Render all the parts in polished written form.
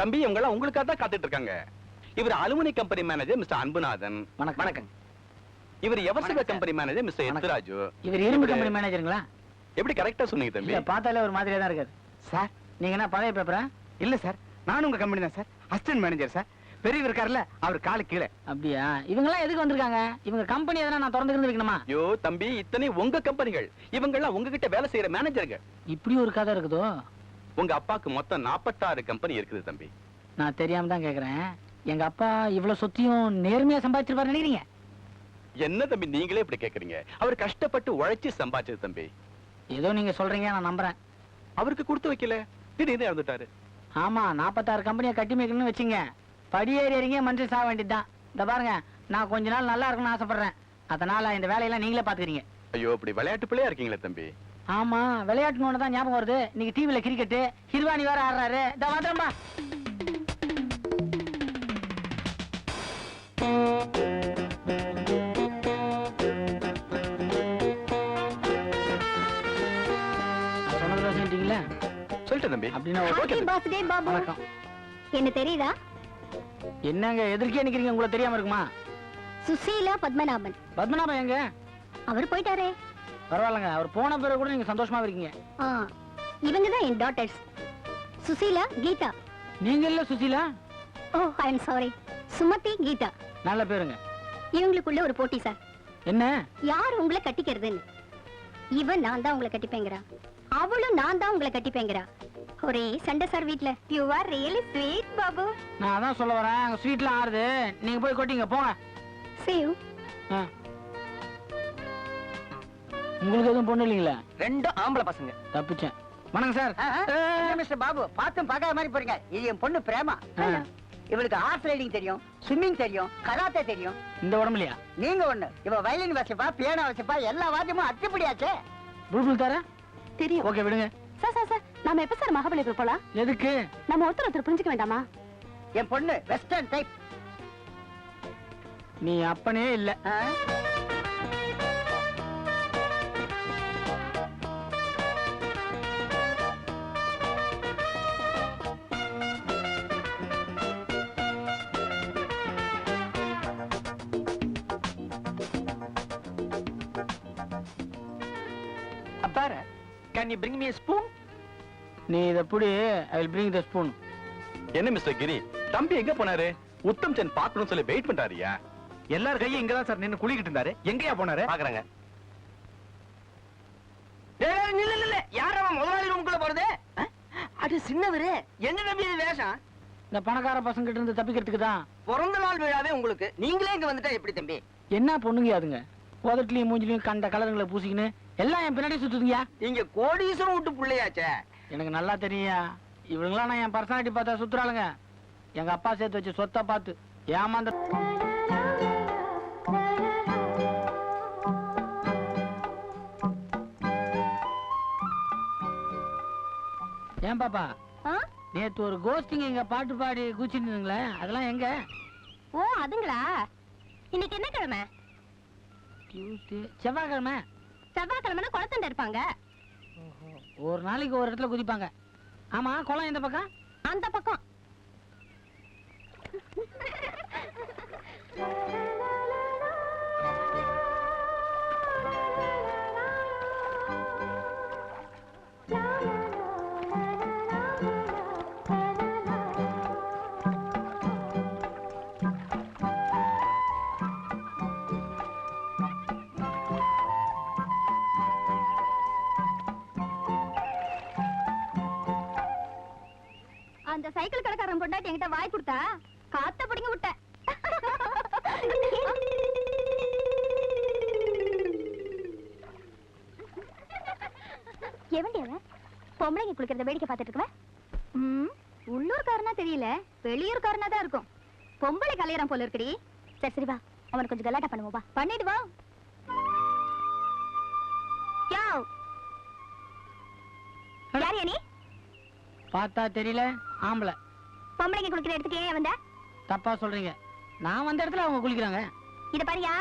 தம்பி இவங்க எல்லாம் உங்களுக்காக தான் காத்துட்டு இருக்காங்க. இவர் aluminium company manager mister Anbunathan. வணக்கம். இவர் எவர்சிவ கம்பெனி மேனேஜர் மிஸ்டர் எத்ராஜு. இவர் இரும்பு கம்பெனி மேனேஜருங்களா? எப்படி கரெக்டா சொன்னீங்க தம்பி? பார்த்தாலே ஒரு மாதிரியா தான் இருக்காரு சார். நீங்க என்ன பழைய பேப்பரா? இல்ல சார், நானும் உங்க கம்பெனி தான் சார். Assistant manager sir. பெரிய இருக்காருல்ல, அவர் காலு கீழே. அப்படியா? இவங்க எல்லாம் எதுக்கு வந்திருக்காங்க? இவங்க கம்பெனி எதனா நான் திறந்து இருக்கணுமா? ஐயோ தம்பி, இத்தனை உங்க கம்பெனிகள். இவங்க எல்லாம் உங்ககிட்ட வேலை செய்யற மேனேஜர்கள். இப்படி ஒரு கதை இருக்குதோ? உங்க அப்பாக்கு மொத்தம் 46 கம்பெனி இருக்குது தம்பி. நான் தெரியாம தான் கேக்குறேன். எங்க அப்பா இவ்வளவு சொத்தையும் நேர்மையா சம்பாதிச்சிருப்பாரு நினைக்கிறீங்க? என்ன தம்பி நீங்களே இப்படி கேக்குறீங்க? அவர் கஷ்டப்பட்டு உழைச்சு சம்பாதிச்சது தம்பி. ஏதோ நீங்க சொல்றீங்க, நான் நம்புறேன். அவருக்கு கொடுத்து வைக்கல, திடீர்னு இறந்துட்டாரு. ஆமா, 46 கம்பெனியை கட்டி வைக்கணும்னு வச்சுங்க, படியேறி இறங்கி மனுஷன் சாக வேண்டியதுதான். இந்த பாருங்க, நான் கொஞ்ச நாள் நல்லா இருக்கணும்னு ஆசைப்படுறேன். அதனால இந்த வேலையெல்லாம் நீங்களே பாத்துக்கிறீங்க. ஐயோ, இப்படி விளையாட்டு பிள்ளையா இருக்கீங்களே தம்பி. ஆமா, விளையாட்டுன்னு தான் ஞாபகம் வருது. இன்னைக்கு டிவில கிரிக்கெட் ஹிர்வானி வேற ஆடுறாரு. இந்த வாதம்பா சொல்லிட்டேன் தம்பி. வணக்கம். என்ன தெரியுதா? என்னங்க எதிர்க்கே நிக்கிறீங்க? உங்களுக்கு தெரியாம இருக்குமா? சுசீலா பத்மநாபன். பத்மநாபன் எங்க? அவர் போயிட்டாரே. பரவாயில்லங்க, அவர் போன பிறகு கூட நீங்க சந்தோஷமா இருக்கீங்க. இவங்க தான் என் டாட்டர்ஸ், சுசீலா, கீதா. நீங்க இல்ல சுசீலா? ஓ, ஐ அம் சாரி. சுமதி, கீதா. நல்ல பேருங்க. இவங்களுக்குள்ள ஒரு போட்டி சார். என்ன? யார் உங்களை கட்டிக்கிறதுன்னு. இவன் நான் தான் உங்களை கட்டிப்பேங்கிறா, அவளும் நான் தான் உங்களை கட்டிப்பேங்கிறா. ஒரே சண்டை சார் வீட்ல. You are really sweet Babu. நான் அதான் சொல்ல வரேன், அங்க ஸ்வீட்லாம் ஆறுது, நீங்க போய் கொட்டிங்க போங்க. See you. உங்களுக்கு எதுவும் பொண்ணு இல்லீங்களா? 2 ஆம்பளை பசங்க. தப்பிச்சேன். வணக்கம் சார். மிஸ்டர் பாபு, பார்த்தும் பார்க்காத மாதிரி போறீங்க. இது என் பொண்ணு பிரேமா. இவளுக்கு ஹார்ஸ் ரைடிங் தெரியும், ஸ்விம்மிங் தெரியும், கராத்தே தெரியும். இந்த உடம்புலையா? நீங்க ஒண்ணு, இவ வயலின் வாசிப்பா, பியானோ வாசிப்பா, எல்லா வாத்தியமும் அத்துப்படியாச்சே. புல்புல் தர தெரியும். ஓகே விடுங்க. சார் நாம எப்ப சார் மகாபலிபுரம் போலாம்? எதுக்கு? நம்ம ஒருத்தர் புரிஞ்சுக்க வேண்டாமா? என் பொண்ணு வெஸ்டர்ன் டைப். நீ அப்பனே இல்ல. அப்பார, can you bring me a spoon? நீ இத புடி, I will bring the spoon. என்ன மிஸ்டர் கிரி, தம்பி எங்க போனாரு? உத்தம் சென் பார்க்கணும்னு சொல்லி வெயிட் பண்றாருயா. எல்லாரும் கையும் இங்கதான் சார் நின்னு குளிக்கிட்டு இருந்தாரு. எங்கயா போனாரு? பாக்குறாங்க. இல்ல யாரவன் முதலாளி ரூம்குள்ள போறது? அது சின்னவரு. என்ன நம்பி இது வேஷம்? இந்த பணக்கார பசங்க கிட்ட இருந்து தப்பிக்கிறதுக்கு தான். பிறந்த நாள் விழாவே உங்களுக்கு, நீங்களே இங்க வந்துட்டா எப்படி தம்பி? என்ன பொண்ணுங்க அதுங்க, உதட்டுலயும் மூஞ்சிலையும் கண்ட கலருங்களை பூசிக்கின்னு எல்லாம் என் பின்னாடி சுத்துதுங்கயா. இங்க கோடீஸ்வரம் விட்டு புள்ளையாச்சே. எனக்கு நல்லா தெரியும். இவங்களாம் நான் என் பர்சனாலிட்டி பார்த்தா சுத்துறாளுங்க. எங்க அப்பா சேர்த்து வச்சு சொத்தை பார்த்து ஏமாந்த. ஏன் பாப்பா, நேத்து ஒரு கோஸ்டிங் எங்க பாட்டு பாடி குச்சிருந்தீங்களே, அதெல்லாம் எங்க? ஓ அதுங்களா? இன்னைக்கு என்ன கிழமை? டியூஸ்டே. செவ்வாய்க்கிழமை. செவ்வாய்க்கிழமை குளத்தண்ட இருப்பாங்க. ஒரு நாளைக்கு ஒரு இடத்துல குதிப்பாங்க. ஆமா, குளம் எந்த பக்கம்? அந்த பக்கம். அந்த சைக்கிள் கடைக்காரன் பொண்டாட்டி என்கிட்ட வாய் கொடுத்தா காத்த பிடிங்க விட்ட. எவன்டியவ பொம்பளைங்க குளிக்கிறத வேடிக்கை பார்த்துட்டு இருக்கவன்? உள்ளூர்காரனா தெரியல, வெளியூர்காரனா தான் இருக்கும். பொம்பளை கல்யாணம் போல இருக்குடி. சரி சரி வா, அவனுக்கு கொஞ்சம் கலாட்டா பண்ணுவோம். வா பண்ணிட்டு வா. யார் நீ? பார்த்தா தெரியல, ஆம்பளை. பொம்பளைங்க குளிக்கிற இடத்துக்கு ஏன் வந்த? தப்பா சொல்றீங்க, நான் வந்த இடத்துல அவங்க குளிக்கிறாங்க. இத பாரியா,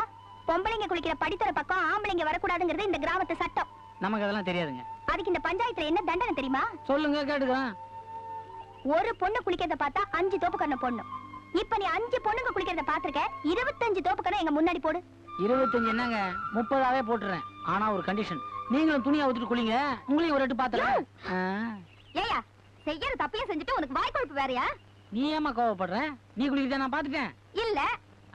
பொம்பளைங்க குளிக்கிற படித்தர பக்கம் ஆம்பளைங்க வரக்கூடாதுங்கிறது இந்த கிராமத்து சட்டம். நமக்கு அதெல்லாம் தெரியாதுங்க. அதுக்கு இந்த பஞ்சாயத்துல என்ன தண்டனை தெரியுமா? சொல்லுங்க கேட்டுக்கிறேன். ஒரு பொண்ணு குளிக்கிறத பார்த்தா 5 தோப்புக்கரண போடணும். இப்ப நீ 5 பொண்ணுங்க குளிக்கிறத பாத்திருக்க, 25 தோப்புக்கரண எங்க முன்னாடி போடு. 25 என்னங்க 30ஆவே போட்டுறேன். ஆனா ஒரு கண்டிஷன், நீங்களும் துணியை ஊத்திட்டு குளிங்க, உங்களையும் ஒரு எட்டு பாத்துறேன். ஏயா செய்யற தப்பையும் செஞ்சுட்டு உனக்கு வாய் கொழுப்பு வேறயா? நீ ஏமா கோவப்படுற? நீ குளிக்கிறத நான் பாத்துட்டேன். இல்ல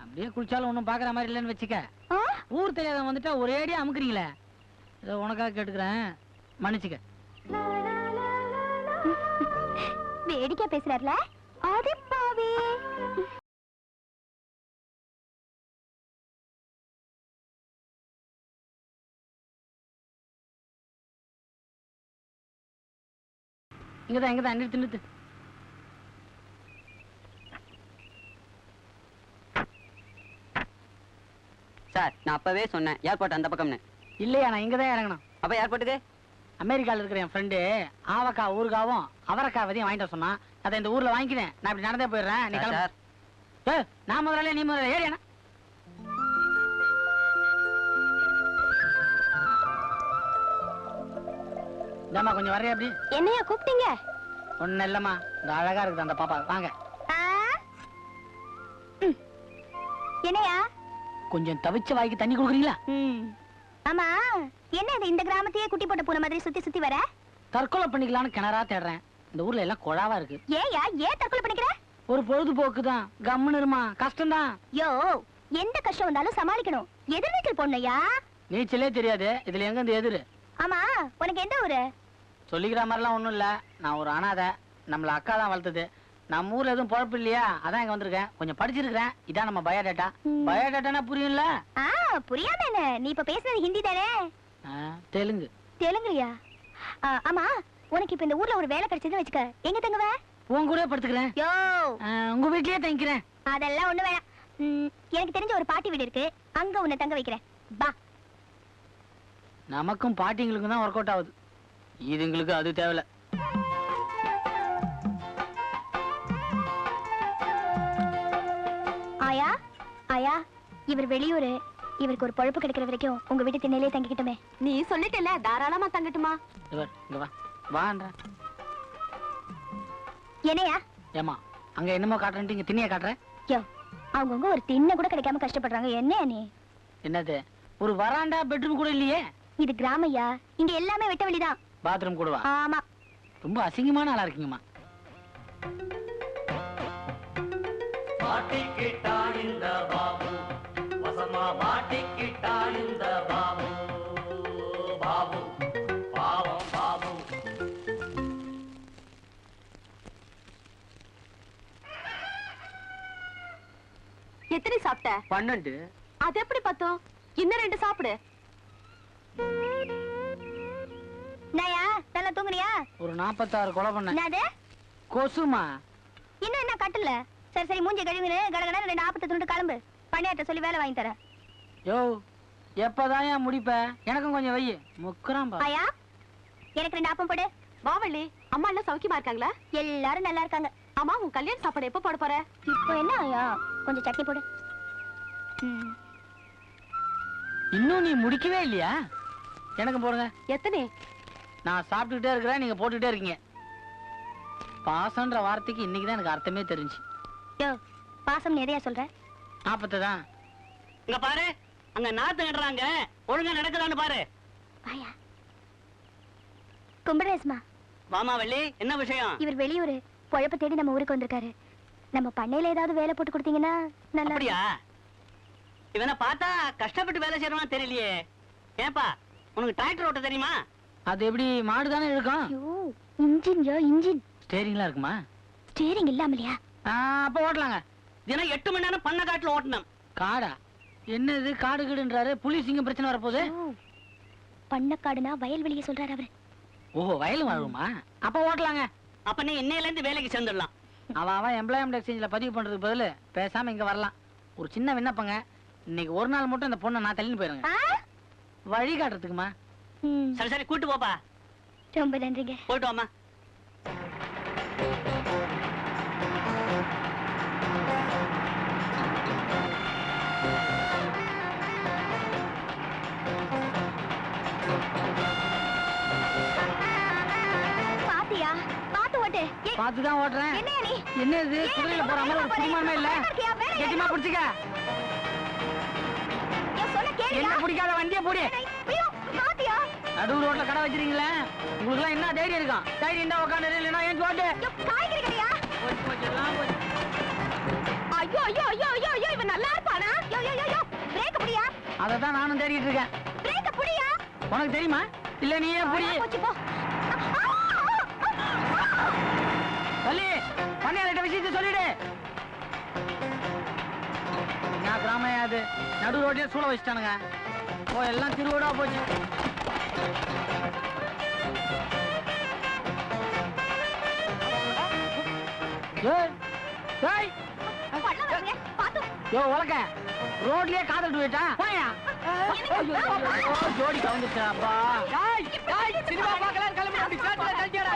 அப்படியே குளிச்சாலும் ஒண்ணும் பாக்குற மாதிரி இல்லைன்னு வச்சுக்க. ஆ? ஊர் தெரியாத வந்துட்டா ஒரே அடியா அமுக்குறீங்களே. இதை உனக்காக கேட்டுக்கிறேன், மன்னிச்சுக்க. வேடிக்கை பேசுறாருல அடிப்பாவே. இங்கதான் நிறுத்து. சார், நான் அப்பவே சொன்னேன் ஏர்போர்ட் அந்த பக்கம்னு. இல்லையா, நான் இங்கதான் இறங்கணும். அப்ப ஏர்போர்ட்டுக்கு அமெரிக்கால இருக்கிற என் ஃப்ரெண்டு ஆவக்காய் ஊறுகாவும் அவரைக்காய் விதையும் வாங்கிட்டு வர சொன்னான். அதை இந்த ஊர்ல வாங்கிக்கிறேன். நான் இப்படி நடந்தே போயிடுறேன். நீ கிளம்பு. ஏய், நான் முதல்ல நீ முதல்ல ஏறியா? இந்தாம்மா கொஞ்சம் வரையா அப்படி. என்னையா கூப்பிட்டீங்க? ஒண்ணு இல்லம்மா, இந்த அழகா இருக்குது அந்த பாப்பா, வாங்க. என்னையா கொஞ்சம் தவிச்ச வாய்க்கு தண்ணி கொடுக்குறீங்களா? ஆமா, என்ன இது இந்த கிராமத்தையே குட்டி போட்ட பூனை மாதிரி சுத்தி சுத்தி வர? தற்கொலை பண்ணிக்கலாம்னு கிணறா தேடுறேன். இந்த ஊர்ல எல்லாம் குழாவா இருக்கு. ஏயா ஏன் தற்கொலை பண்ணிக்கிற? ஒரு பொழுதுபோக்கு தான், கம்முன்னு இருமா. கஷ்டம் தான். யோ, எந்த கஷ்டம் வந்தாலும் சமாளிக்கணும். எதிர்நீச்சல் பொண்ணையா? நீச்சலே தெரியாது, இதுல எங்க இந்த எதிரு? ஆமா, உனக்கு எந்த ஊரு? சொல்லிக்கிற மாதிரிலாம் ஒண்ணும் இல்ல. நான் ஒரு அனாதை. நம்மள அக்கா தான் வளர்த்தது. நம்ம ஊர்ல எதுவும் பொழப்பு இல்லையா, அதான் இங்க வந்திருக்கேன். கொஞ்சம் படிச்சிருக்கிறேன். இதான் நம்ம பயோடேட்டா. பயோடேட்டானா புரியும்ல? புரியாம என்ன? நீ இப்ப பேசுறது ஹிந்தி தானே? தெலுங்கு. தெலுங்குயா? ஆமா, உனக்கு இப்ப இந்த ஊர்ல ஒரு வேலை கிடைச்சதுன்னு வச்சுக்க, எங்க தங்குவ? உன் கூட படுத்துக்கிறேன். யோ, உங்க வீட்லயே தங்கிக்கிறேன். அதெல்லாம் ஒண்ணு வேணாம். எனக்கு தெரிஞ்ச ஒரு பாட்டி வீடு இருக்கு, அங்க உன்னை தங்க வைக்கிறேன். பா. நமக்கும் பாட்டிங்களுக்கும் தான் ஒர்க் அவுட் ஆகுது. இதுங்களுக்கு அது தேவையில்ல. ஆயா ஆயா, இவர் வெளியூரு. இவருக்கு ஒரு பொழப்பு கிடைக்கிற வரைக்கும் உங்க வீட்டு திண்ணையிலே தங்கிக்கிட்டுமே. நீ சொல்லிட்டல, தாராளமா தங்கட்டுமா? இங்க வா, வான்றா. என்னையா? ஏமா, அங்க என்னமோ காட்டுறேன்ட்டு இங்க திண்ணைய காட்டுற? யோ, அவங்கவுங்க ஒரு திண்ணை கூட கிடைக்காம கஷ்டப்படுறாங்க. என்னையா நீ? என்னது, ஒரு வராண்டா பெட்ரூம் கூட இல்லையே? இது கிராமையா, இங்க எல்லாமே வெட்ட வெளிதான். பாத்ரூம் கூடவா? ஆமா. ரொம்ப அசிங்கமான ஆளா இருக்கீங்கம்மா. எத்தனை சாப்பிட்ட? 12. அது எப்படி பத்தோம்? இன்னும் 2 சாப்பிடு. நயா, நல்லா தூங்குறியா? ஒரு 46 கொலை பண்ண. என்னது? கொசுமா. இன்னும் என்ன கட்டல? சரி சரி, மூஞ்சி கழுவினு கடகடா 2 ஆப்பத்தை துண்டு கிளம்பு. பண்ணியாட்ட சொல்லி வேலை வாங்கி தரேன். யோ, எப்பதான் ஏன் முடிப்ப? எனக்கும் கொஞ்சம் வை. முக்குறான் பா. ஆயா, எனக்கு 2 ஆப்பம் போடு. வாவள்ளி, அம்மா எல்லாம் சௌக்கியமா இருக்காங்களா? எல்லாரும் நல்லா இருக்காங்க. அம்மா, உன் கல்யாண சாப்பாடு எப்ப போட போற? இப்போ என்ன ஆயா, கொஞ்சம் சட்னி போடு. இன்னும் நீ முடிக்கவே இல்லையா? எனக்கு போடுங்க. எத்தனை? நான் சாப்பிட்டுக்கிட்டே இருக்கிறேன், நீங்க போட்டுக்கிட்டே இருக்கீங்க. பாசம்ன்ற வார்த்தைக்கு இன்னைக்குதான் எனக்கு அர்த்தமே தெரிஞ்சு. யோ, பாசம் நிறைய சொல்ற. 40 தான். இங்க பாரு, அங்க நாத்து நடுறாங்க, ஒழுங்கா நடக்குதான்னு பாரு. ஆயா, கும்பிடுறேஸ்மா. வாமா வள்ளி, என்ன விஷயம்? இவர் வெளியூரு, பொழப்ப தேடி நம்ம ஊருக்கு வந்திருக்காரு. நம்ம பண்ணையில ஏதாவது வேலை போட்டு கொடுத்தீங்கன்னா நல்லா. அப்படியா? இவனை பார்த்தா கஷ்டப்பட்டு வேலை செய்யறவனா தெரியலையே. ஏன்பா, உனக்கு டிராக்டர் ஓட்ட தெரியுமா? அது எப்படி, மாடு தானே இருக்கும். ஐயோ, இன்ஜின் யோ இன்ஜின். ஸ்டேரிங்லாம் இருக்குமா? ஸ்டீரிங் இல்லாமலையா? அப்ப ஓட்டலாங்க. தினம் 8 மணி நேரம் பண்ண காட்டுல ஓட்டணும். காடா? என்னது காடு கீடுன்றாரு? புலி சிங்கம் பிரச்சனை வரப்போகுது. பண்ணக்காடுனா வயல்வெளியை சொல்றாரு அவரு. ஓஹோ, வயலும் வாழுமா? அப்ப ஓட்டலாங்க. அப்ப நீ இன்னையில இருந்து வேலைக்கு சேர்ந்துடலாம். அவன் எம்ப்ளாய்மெண்ட் எக்ஸ்சேஞ்சில் பதிவு பண்றதுக்கு பதில் பேசாம இங்க வரலாம். ஒரு சின்ன விண்ணப்பங்க, இன்னைக்கு ஒரு நாள் மட்டும் இந்த பொண்ணை நான் தள்ளின்னு போயிருங்க. வழி காட்டுறதுக்குமா? சரி சரி, கூட்டு போப்பா. ரொம்ப நன்றிங்க. போயிட்டு வாமா. பாத்தியா, பாத்து ஓட்டு. பார்த்துதான் ஓட்டுறேன். என்னையா நீ? என்ன இது குதிரையில போற மாதிரி ஒரு குடிமானமே இல்ல. இருக்கியா? வேலையா கெட்டிமா பிடிச்சிக்க. ஏன் சொல்ல கேளியா? என்ன பிடிக்காத வண்டியை போடி. ஐயோ, பாத்தியா? நடு ரோட்ல கடை வச்சிருக்கீங்களே, உங்களுக்கு என்ன தைரியம் இருக்கும்? தைரியம் தான் உட்காந்து இல்லைன்னா ஏன் ஓட்டு. ஐயோ, காய்கறி கடையா? போச்சு போச்சு எல்லாம் போச்சு. ஐயோ ஐயோ ஐயோ ஐயோ ஐயோ, இவன் நல்லா இருப்பானா? ஐயோ ஐயோ ஐயோ, பிரேக் புடியா? அதை தான் நானும் தேடிட்டு இருக்கேன். பிரேக் புடியா? உனக்கு தெரியுமா? இல்ல நீயே புடி. போச்சு போ. வள்ளி, பண்ணையாளர்கிட்ட விஷயத்தை சொல்லிடு. என்ன கிராமம் அது? நடு ரோட்லயே சூழ வச்சுட்டானுங்க. ஓ, எல்லாம் திருவிடா போச்சு. ஏய், ஏய், பள்ள வரங்க, பாத்து. யோ உலக்க, ரோட்லயே காதல் போயிட்டா போயா. ஜோடி கவுந்துட்டாப்பா. சினிமா பார்க்கலாம் கிளம்பி அப்படி சேத்துல தள்ளியாடா.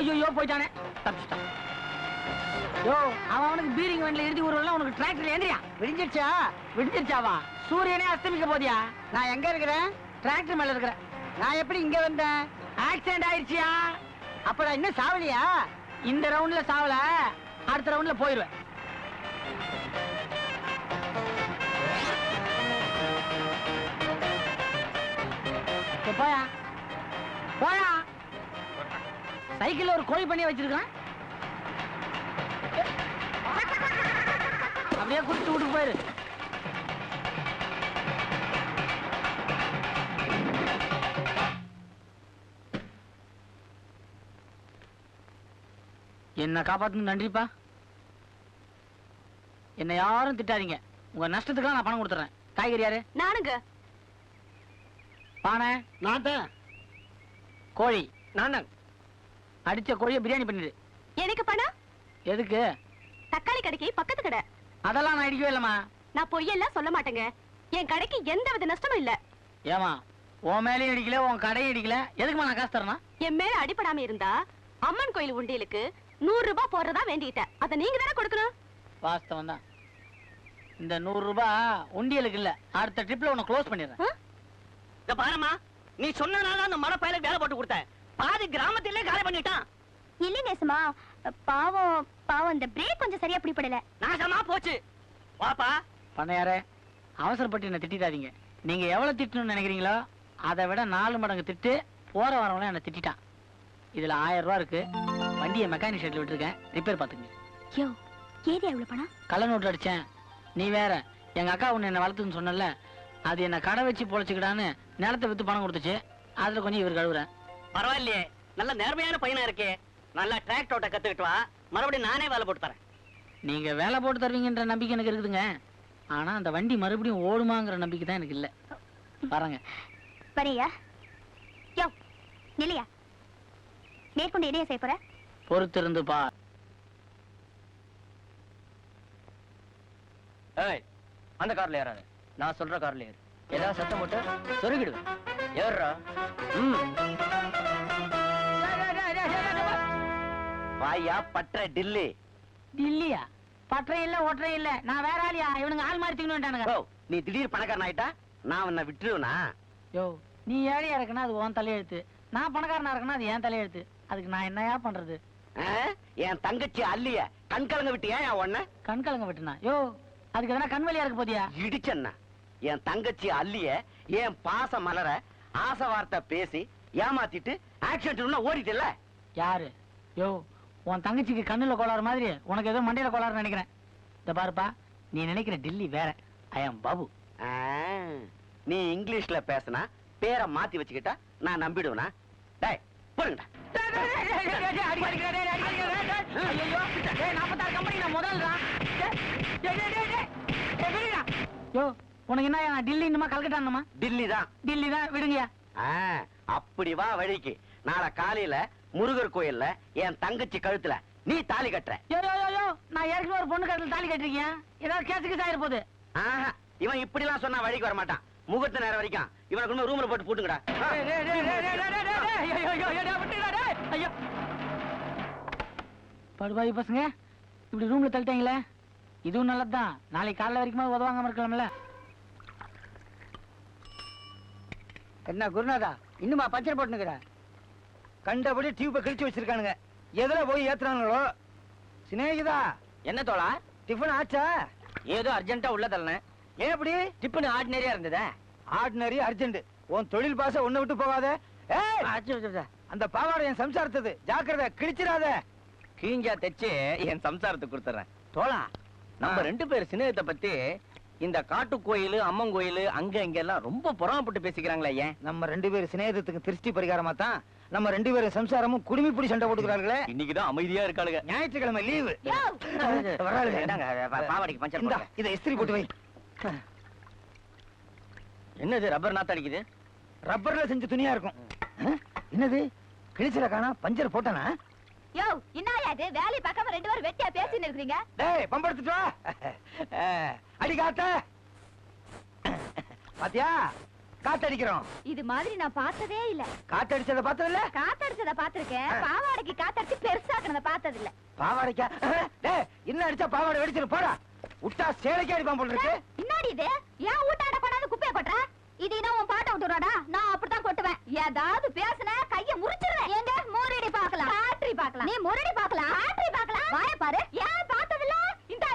ஐயோ போயிட்டானே, தப்பிச்சிட்டான். யோ, அவனுக்கு பீரிங் வண்டில எழுதி ஊர்வலம், உனக்கு டிராக்டர்ல ஏந்திரியா? விடிஞ்சிருச்சா? விடிஞ்சிருச்சாவா? சூரியனே அஸ்தமிக்க போதியா? நான் எங்க இருக்கிறேன்? டிராக்டர் மேல இருக்கிற. நான் எப்படி இங்க வந்தேன்? ஆக்சிடென்ட் ஆயிடுச்சியா? அப்ப நான் இன்னும் சாவலியா? இந்த ரவுண்ட்ல சாவல, அடுத்த ரவுண்ட்ல போயிருவேன். போயா போயா. சைக்கிள்ல ஒரு கோழி பண்ணி வச்சிருக்கான், அப்படியே குடிச்சு விட்டு போயிரு. என்ன காப்பாத்துன்னு நன்றிப்பா. என்ன யாரும் திட்டாதீங்க, உங்க நஷ்டத்துக்கு நான் பணம் கொடுத்துறேன். காய்கறி யாரு? நானுங்க. பானை நான் தான். கோழி நான். அடிச்ச கோழியை பிரியாணி பண்ணிடு. எனக்கு பணம் எதுக்கு? தக்காளி கடைக்கு பக்கத்து கடை. அதெல்லாம் நான் அடிக்கவே இல்லம்மா. நான் பொய்யெல்லாம் சொல்ல மாட்டேங்க. என் கடைக்கு எந்த வித நஷ்டமும் இல்ல. ஏமா, உன் மேலேயும் அடிக்கல, உன் கடையும் அடிக்கல, எதுக்குமா நான் காசு தரணும்? என் மேல அடிபடாம இருந்தா அம்மன் கோயில் உண்டியலுக்கு 100 ரூபாய் போடுறதா வேண்டிட்டேன். அதை நீங்க தானே கொடுக்கணும். வாஸ்தவம் தான். இந்த 100 ரூபாய் உண்டியலுக்கு இல்ல, அடுத்த ட்ரிப்ல உன்னை க்ளோஸ் பண்ணிடுறேன். இந்த பாருமா, நீ சொன்னனால அந்த மட பையல வேலை போட்டு கொடுத்தேன். பாதி கிராமத்திலே காலி பண்ணிட்டான். இல்ல நேசமா, பாவம் பாவம், இந்த பிரேக் கொஞ்சம் சரியா பிடிபடல. நாசமா போச்சு. வாப்பா. பண்ணையாரே, அவசரப்பட்டு என்ன திட்டாதீங்க. நீங்க எவ்வளவு திட்டணும்னு நினைக்கிறீங்களோ அதை விட 4 மடங்கு திட்டு போற வரவங்க என்ன திட்டான். இதுல 1000 ரூபாய் இருக்கு. வண்டியை மெக்கானிக் ஷெட்ல விட்டுருக்கேன், ரிப்பேர் பாத்துங்க. யோ, ஏது எவ்வளவு பணம்? கள்ள நோட்டு அடிச்சேன். நீ வேற, எங்க அக்கா ஒண்ணு என்ன வளர்த்துன்னு சொன்னல, அது என்ன கடை வச்சு பொழைச்சுக்கிடான்னு நிலத்தை வித்து பணம் கொடுத்துச்சு. அதுல கொஞ்சம் இவர் கழுவுறேன். பரவாயில்லையே, நல்ல நேர்மையான பையனா இருக்கே. நல்லா டிராக்டர் ஓட்ட கத்துக்கிட்டு வா, மறுபடியும் நானே வேலை போட்டு தரேன். நீங்க வேலை போட்டு தருவீங்கன்ற நம்பிக்கை எனக்கு இருக்குதுங்க. ஆனா அந்த வண்டி மறுபடியும் ஓடுமாங்கிற நம்பிக்கை தான் எனக்கு இல்ல. பாருங்க. வரையா? யோ, நிலையா? மேற்கொண்டு இடையே செய்ய போற? பொறுத்திருந்து பா. ஏய், அந்த கார்ல ஏறாத. நான் சொல்ற கார்ல ஏறு. ஏதாவது சத்தம் போட்டு சொருகிடுவேன். ஏறுறா. வாயா பற்ற டில்லி. இல்லையா? பற்றையும் இல்ல, ஒற்றையும் இல்ல. நான் வேற ஆளியா? இவனுங்க ஆள் மாறி தூக்கிட்டு ஓ, நீ திடீர் பணக்காரன் ஆயிட்டா நான் உன்னை விட்டுருவனா? யோ, நீ ஏழையா இருக்கனா அது உன் தலையெழுத்து, நான் பணக்காரனா இருக்கனா அது என் தலையெழுத்து. அதுக்கு நான் என்னையா பண்றது? என் தங்கச்சி அல்லிய கண் கலங்க விட்டு ஏன் ஒன்ன கண் கலங்க விட்டுனா? யோ, அதுக்கு எதனா கண் வலியா இருக்கு போதியா? இடிச்சன்னா என் தங்கச்சி அல்லிய என் பாச மலர ஆசை வார்த்தை பேசி ஏமாத்திட்டு ஆக்சிடென்ட் ஓடிட்டல. யாரு? யோ, உன் தங்கச்சிக்கு கண்ணுல கோளாறு மாதிரி உனக்கு ஏதோ மண்டையில கோளாறு நினைக்கிறேன். இந்த பாருப்பா, நீ நினைக்கிற டில்லி வேற. ஐ அம் பாபு. நீ இங்கிலீஷ்ல பேசினா பேரை மாத்தி வச்சுக்கிட்டா நான் நம்பிடுவேனா? டேய் போடுங்கடா. யோ, உனக்கு என்ன டில்லி இன்னுமா கல்கட்டானுமா? டில்லி தான். டில்லி தான், விடுங்கயா. அப்படி வா வழிக்கு. நாளை காலையில முருகர் கோயில்ல என் தங்கச்சி கழுத்துல நீ தாலி கட்டுற. யோ யோ யோ, நான் ஏற்கனவே ஒரு பொண்ணு கழுத்துல தாலி கட்டிருக்கேன். ஏதாவது கேஸுக்கு ஆயிர போகுது. இவன் இப்படி எல்லாம் சொன்னா வழிக்கு வர மாட்டான். முகூர்த்த நேரம் வரைக்கும் இவனுக்கு இன்னும் ரூம்ல போட்டு பூட்டுங்கடா. படுபாவி பசங்க, இப்படி ரூம்ல தள்ளிட்டீங்களே. இதுவும் நல்லதுதான், நாளைக்கு காலைல வரைக்கும் உதவாங்காம இருக்கலாம்ல. என்ன குருநாதா இன்னுமா பஞ்சர் போட்டுனுக்குற? கண்டபடி டியூப்பை கிழிச்சு வச்சிருக்கானுங்க. எதுல போய் ஏத்துறாங்களோ. சிநேகிதா, என்ன தோழா? டிஃபன் ஆச்சா? ஏதோ அர்ஜென்ட்டா உள்ள தள்ளனேன். ஏன் அப்படி? டிஃபன் ஆர்டினரியா இருந்ததா? Ordinary urgent. உன் தொழில் பாச ஒண்ணு விட்டு போகாத. ஏய், அந்த பாவாடை என் சம்சாரத்தது. ஜாக்கிரதை, கிழிச்சிடாத. கிழிஞ்சா தைச்சு என் சம்சாரத்துக்கு கொடுத்துறேன். தோழா, நம்ம 2 பேர் சிநேகத்தை பத்தி இந்த காட்டு கோயில், அம்மன் கோயில் அங்க இங்க எல்லாம் ரொம்ப பொறாமப்பட்டு பேசிக்கிறாங்களே. ஏன்? நம்ம 2 பேர் சிநேகத்துக்கு திருஷ்டி பரிகாரமா தான் நம்ம 2 பேரும் சம்சாரமும் குடுமி பிடி சண்டை போட்டுக்கிறார்களே. இன்னைக்குதான் அமைதியா இருக்காளுங்க. ஞாயிற்றுக்கிழமை லீவு. பாவாடிக்கு பஞ்சர் இந்தா, போடுங்க. இதை இஸ்திரி போட்டு வை. என்னது ரப்பர் நாத்த அடிக்குது? ரப்பர்ல செஞ்ச துணியா இருக்கும். என்னது கிழிச்சல காணா? பஞ்சர் போட்டானா? யோ என்னயா இது? வேலையை பார்க்காம 2 பேரும் வெட்டியா பேசின்னு இருக்கீங்க. டேய், பம்பெடுத்துட்டு வா. அடி காத்த. பாத்தியா, காத்தடிக்கிறோம். இது மாதிரி நான் பார்த்ததே இல்ல. காத்தடிச்சத பார்த்தது இல்ல? காத்தடிச்சத பாத்திருக்கேன். பாவாடைக்கு காத்தடிச்சு பெருசாக்குனத பார்த்தது இல்ல. பாவாடைக்கா? டேய், இன்னும் அடிச்சா பாவாடை வெடிச்சிரு. போடா. விட்டா சேலைக்கு அடிப்பான் போல இருக்கு. பின்னாடி இது ஏன் ஊட்டாட கொண்டாந்து குப்பைய கொட்டுற? இது என்ன உன் பாட்ட விட்டுறாடா? நான் அப்படித்தான் கொட்டுவேன். ஏதாவது பேசுன கைய முறிச்சிடுறேன். எங்க முரடி பார்க்கலாம், ஆட்ரி பார்க்கலாம். நீ முரடி பார்க்கலாம், ஆட்ரி பார்க்கலாம். வாய பாரு. ஏன் பார்த்ததில்ல? இந்த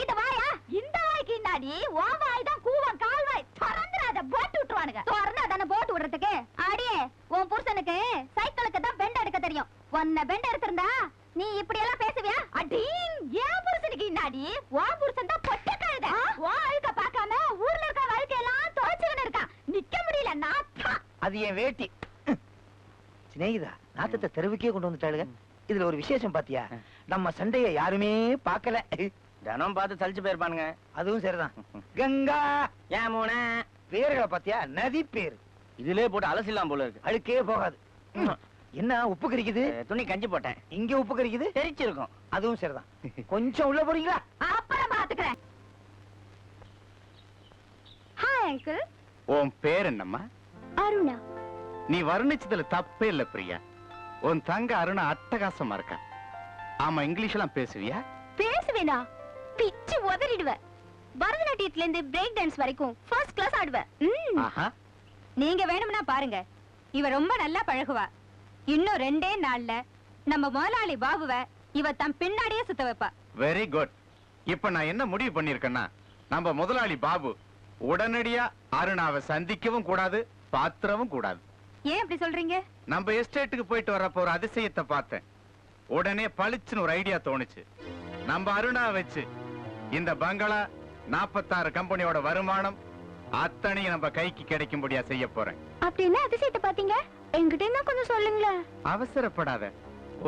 இந்த வாயா, இந்த வாய்க்கு இன்னாடி உன் வாய் தான் கூவம் கால்வாய். திறந்துறாத, போட்டு விட்டுருவானுங்க. திறந்தாதானே போட்டு விடுறதுக்கு. அடியே, உன் புருஷனுக்கு சைக்கிளுக்கு தான் பெண்ட் எடுக்க தெரியும். உன்னை பெண்ட் எடுத்திருந்தா நீ இப்படி எல்லாம் பேசுவியா? அடீங், ஏன் புருஷனுக்கு இன்னாடி உன் புருஷன் தான் பொட்ட கழுத. உன் அழுக்க பார்க்காம ஊர்ல இருக்க வாழ்க்கையெல்லாம் துவைச்சுக்கின்னு இருக்கான். நிக்க முடியல நாத்தா. அது என் வேட்டி. சிநேகிதா, நாத்தத்தை தெருவுக்கே கொண்டு வந்துட்டாளுங்க. இதுல ஒரு விசேஷம் பாத்தியா? நம்ம சண்டைய யாருமே பார்க்கல. தினம் பார்த்து சலிச்சு போயிருப்பானுங்க. அதுவும் சரிதான். கங்கா, யமுனா பேர்களை பாத்தியா? நதி பேர். இதுலயே போட்டு அலசிடலாம் போல இருக்கு. அழுக்கே போகாது. என்ன உப்பு கறிக்குது? துணி கஞ்சி போட்டேன். இங்க உப்பு கறிக்குது. தெரிச்சிருக்கும். அதுவும் சரிதான். கொஞ்சம் உள்ள போறீங்களா? அப்புறம் பாத்துக்கிறேன். Hi uncle. உன் பேர் என்னம்மா? அருணா. நீ வர்ணிச்சதுல தப்பே இல்ல பிரியா. உன் தங்க அருணா அட்டகாசமா இருக்கா. ஆமா, இங்கிலீஷ் எல்லாம் பேசுவியா? பேசுவேனா? பிச்சு உதறிடுவேன். பரதநாட்டியத்துல இருந்து பிரேக் டான்ஸ் வரைக்கும் ஃபர்ஸ்ட் கிளாஸ் ஆடுவேன். ஆஹா. நீங்க வேணும்னா பாருங்க, இவ ரொம்ப நல்லா பழகுவா. இன்னும் 2 நாள்ல நம்ம முதலாளி பாபுவ இவ தம் பின்னாடியே சுத்த வைப்பா. Very good. இப்ப நான் என்ன முடிவு பண்ணிருக்கேன்னா, நம்ம முதலாளி பாபு உடனடியா அருணாவை சந்திக்கவும் கூடாது, பாத்திரவும் கூடாது. ஏன் அப்படி சொல்றீங்க? நம்ம எஸ்டேட்டுக்கு போயிட்டு வரப்போ ஒரு அதிசயத்தை பார்த்தேன். உடனே பளிச்சுன்னு ஒரு ஐடியா தோணுச்சு. நம்ம அருணா வச்சு இந்த பங்களா 46 கம்பெனியோட வருமானம் அத்தனையும் நம்ம கைக்கு கிடைக்கும்படியா செய்ய போறேன். அப்படி என்ன அதிசயத்தை பாத்தீங்க? என்கிட்ட என்ன கொஞ்சம் சொல்லுங்களேன். அவசரப்படாத.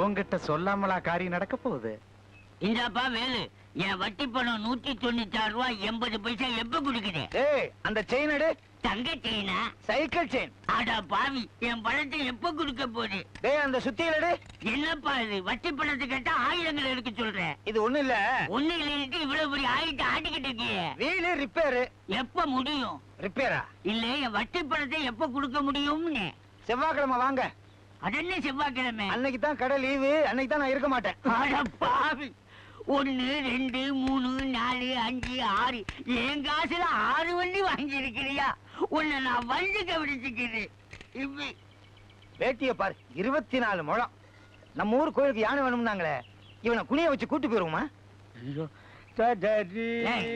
உன்கிட்ட சொல்லாமலா காரியம் நடக்க போகுது. இந்தாப்பா வேலு, என் வட்டி பணம் 196 ரூபாய் 80 பைசா எப்ப குடுக்குது? ஏய், அந்த செயின் எடு. தங்க செயினா? Cycle chain. அட பாவி, என் பணத்தை எப்ப குடுக்க போகுது? டேய், அந்த சுத்தியல் எடு. என்னப்பா இது, வட்டி பணத்தை கேட்டா ஆயிரங்கள் எடுக்க சொல்றேன். இது ஒண்ணு இல்ல. ஒண்ணு இல்லைன்னு இவ்வளவு பெரிய ஆயிரத்தை ஆட்டிக்கிட்டு இருக்கியே. Wheel repair. எப்ப முடியும்? ரிப்பேரா? இல்ல, என் வட்டி பணத்தை எப்ப குடுக்க முடியும்னு. செவ்வாய்க்கிழமை வாங்க. அதென்ன செவ்வாய்க்கிழமை? அன்னைக்கு தான் கடை லீவு. அன்னைக்கு தான் நான் இருக்க மாட்டேன். அட பாவி, 1 2 3 4 5 6 என் காசுல 6 வண்டி வாங்கி இருக்கிறியா? உன்னை நான் வண்டி கவனிச்சுக்கிறேன். வேட்டிய பாரு, 24 முழம். நம்ம ஊர் கோயிலுக்கு யானை வேணும்னாங்களே, இவனை குனிய வச்சு கூட்டு போயிருவோமா?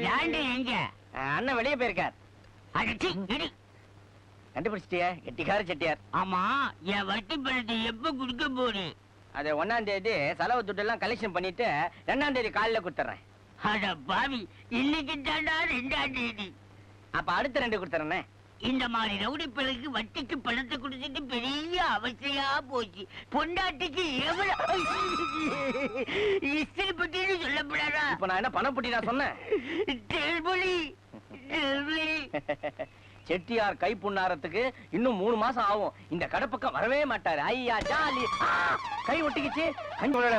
யாண்டி எங்க? அண்ணன் வெளியே போயிருக்கார். அடிச்சு இடி. கண்டுபிடிச்சிட்டியா? கெட்டிக்கார செட்டியார். ஆமா, என் வட்டி பணத்தை எப்ப குடுக்க போறேன்? அது 1ஆம் தேதி செலவு துட்டு எல்லாம் கலெக்ஷன் பண்ணிட்டு 2ஆம் தேதி காலையில கொடுத்துறேன். அட பாவி, இன்னைக்கு தாண்டா 2ஆம் தேதி. அப்ப அடுத்த 2 கொடுத்துறேன். இந்த மாதிரி ரவுடி பிள்ளைக்கு வட்டிக்கு பணத்தை கொடுத்துட்டு பெரிய அவசியா போச்சு. பொண்டாட்டிக்கு எவ்வளவு இஸ்திரி பட்டின்னு சொல்லப்படாதா? இப்ப நான் என்ன பணம் புட்டி நான் சொன்னேன்? தெல்பொலி, தெல்பொலி. செட்டியார் கை புண்ணாரத்துக்கு இன்னும் 3 மாசம் ஆகும். இந்த கடப்பக்கம் வரவே மாட்டாரு. ஐயா ஜாலி. கை ஒட்டிக்கிச்சு.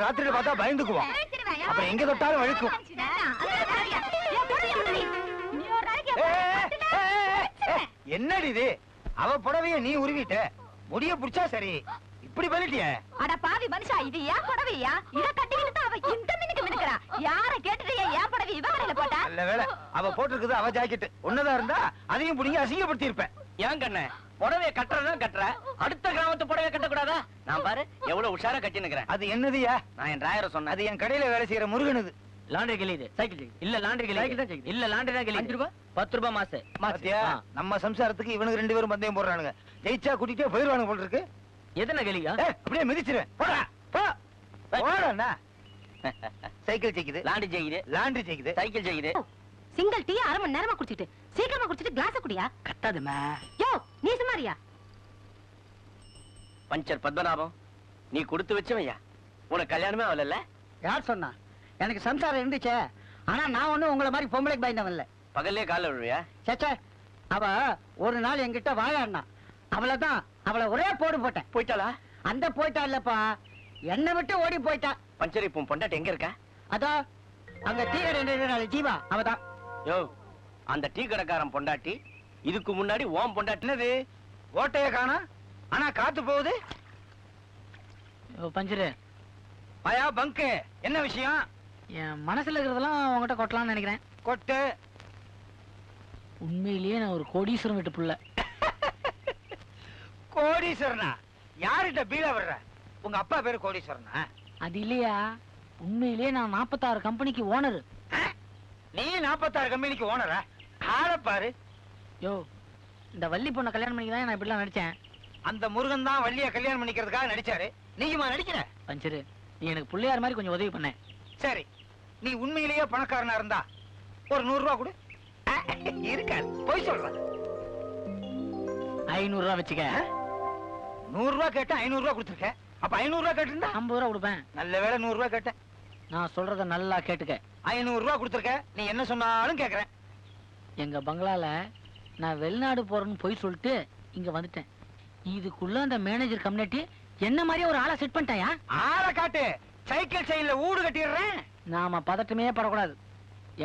ராத்திரியில பார்த்தா பயந்துக்குவோம். அப்புறம் எங்க தொட்டாலும் வழுக்கும். என்னடி இது? அவ புடவைய நீ உருவிட்ட. முடிய புடிச்சா சரி, இப்படி பண்ணிட்டிய? அட பாவி மனுஷா, இது ஏன் புடவையா? இத கட்டிக்கிட்டு தான் அவ இந்த மினுக்கு மினுக்குறா. யார கேட்டுட்டு ஏன் புடவை இவ வரையில போட்டா? நல்ல வேளை அவ போட்டிருக்குது அவ ஜாக்கெட். ஒன்னதா இருந்தா அதையும் புடிங்க அசிங்கப்படுத்தி இருப்பேன். ஏன் கண்ணே, புடவைய கட்டுறதா கட்டுற, அடுத்த கிராமத்து புடவைய கட்டக்கூடாதா? நான் பாரு எவ்வளவு உஷாரா கட்டி நிக்கிறேன். அது என்னதுயா? நான் என் டிராயரை சொன்னேன். அது என் கடையில வேலை செய்யற முருகனுது. லாண்டரி கிளியுது. சைக்கிள் ஜெயிக்குது. இல்ல லாண்டரி கிளியுது. இல்ல லாண்டரி தான் கிளியுது. 5 ரூபாய் 10 ரூபாய் மாசம். பாத்தியா? நம்ம சம்சாரத்துக்கு இவனுக்கு 2 பேரும் பந்தயம் போடுறானுங்க. ஜெயிச்சா கூட்டிட்டே போயிருவானுங்க போல இருக்கு. எத்தனை கிளியா? அப்படியே மிதிச்சிருவேன். போடா போ. போடா. சைக்கிள் ஜெயிக்குது. லாண்டரி ஜெயிக்குது. லாண்டரி ஜெயிக்குது. சைக்கிள் ஜெயிக்குது. சிங்கிள் டீ 1/2 மணி நேரமா குடிச்சிட்டு சீக்கிரமா குடிச்சிட்டு கிளாஸ் குடியா. கத்தாதுமா. யோ நீ சுமாரியா? பஞ்சர் பத்மநாபம், நீ கொடுத்து வச்சவையா? உனக்கு கல்யாணமே ஆகல? யார் சொன்னா? எனக்கு சம்சாரம் இருந்துச்சே, ஆனா நான் ஒண்ணும் உங்களை மாதிரி பொம்பளைக்கு பயந்தவன் இல்ல. பகல்லே கால விழுவியா? சேச்சே, அவ ஒரு நாள் என்கிட்ட வாயாடினா, அவளைதான் அவளை ஒரே போடு போட்டேன். போயிட்டாளா? அந்த போயிட்டா இல்லப்பா, என்னை விட்டு ஓடி போயிட்டா. பஞ்சர் இப்போ பொண்டாட்டி எங்க இருக்கா? அதோ அங்க டீ கடை ஜீவா, அவதான். யோ, அந்த டீ கடைக்காரன் பொண்டாட்டி இதுக்கு முன்னாடி ஓம் பொண்டாட்டி. என்னது ஓட்டைய காணா, ஆனா காத்து போகுது. பஞ்சரு, பயா பங்கு, என்ன விஷயம்? என் மனசுல இருக்கிறதெல்லாம் உங்ககிட்ட கொட்டலாம்னு நினைக்கிறேன். கொட்டு. உண்மையிலேயே நான் ஒரு கோடீஸ்வரம் வீட்டு புள்ள. கோடீஸ்வரனா? யார்கிட்ட பீலா வர்ற? உங்க அப்பா பேரு கோடீஸ்வரனா? அது இல்லையா, உண்மையிலேயே நான் 46 கம்பெனிக்கு ஓனர். நீ 46 கம்பெனிக்கு ஓனரா? ஆள பாரு. யோ, இந்த வள்ளி பொண்ணை கல்யாணம் பண்ணி தான் நான் இப்படிலாம் நடிச்சேன். அந்த முருகன் தான் வள்ளிய கல்யாணம் பண்ணிக்கிறதுக்காக நடிச்சாரு. நீயுமா நடிக்கிற? பஞ்சரு, நீ எனக்கு பிள்ளையார் மாதிரி கொஞ்சம் உதவி பண்ண. சரி, நீ உண்மையிலேயே பணக்காரனா இருந்தா ஒரு 100 ரூபா கொடு. இருக்காது, போய் சொல்ற. 500 ரூபா வச்சுக்க. 100 ரூபா கேட்டா 500 ரூபா கொடுத்துருக்க. அப்ப 500 ரூபா கேட்டிருந்தா 50 ரூபா கொடுப்பேன். நல்ல வேளை 100 ரூபா கேட்டேன். நான் சொல்றத நல்லா கேட்டுக்க. 500 ரூபா கொடுத்துருக்க. நீ என்ன சொன்னாலும் கேக்குறேன். எங்க பங்களால நான் வெளிநாடு போறேன்னு போய் சொல்லிட்டு இங்க வந்துட்டேன். இதுக்குள்ள அந்த மேனேஜர் கம்யூனிட்டி என்ன மாதிரியே ஒரு ஆளை செட் பண்ணிட்டாயா? ஆளை காட்டு. சைக்கிள் செயின்ல ஊடு கட்டிடுறேன். நாம பதட்டமே படக்கூடாது.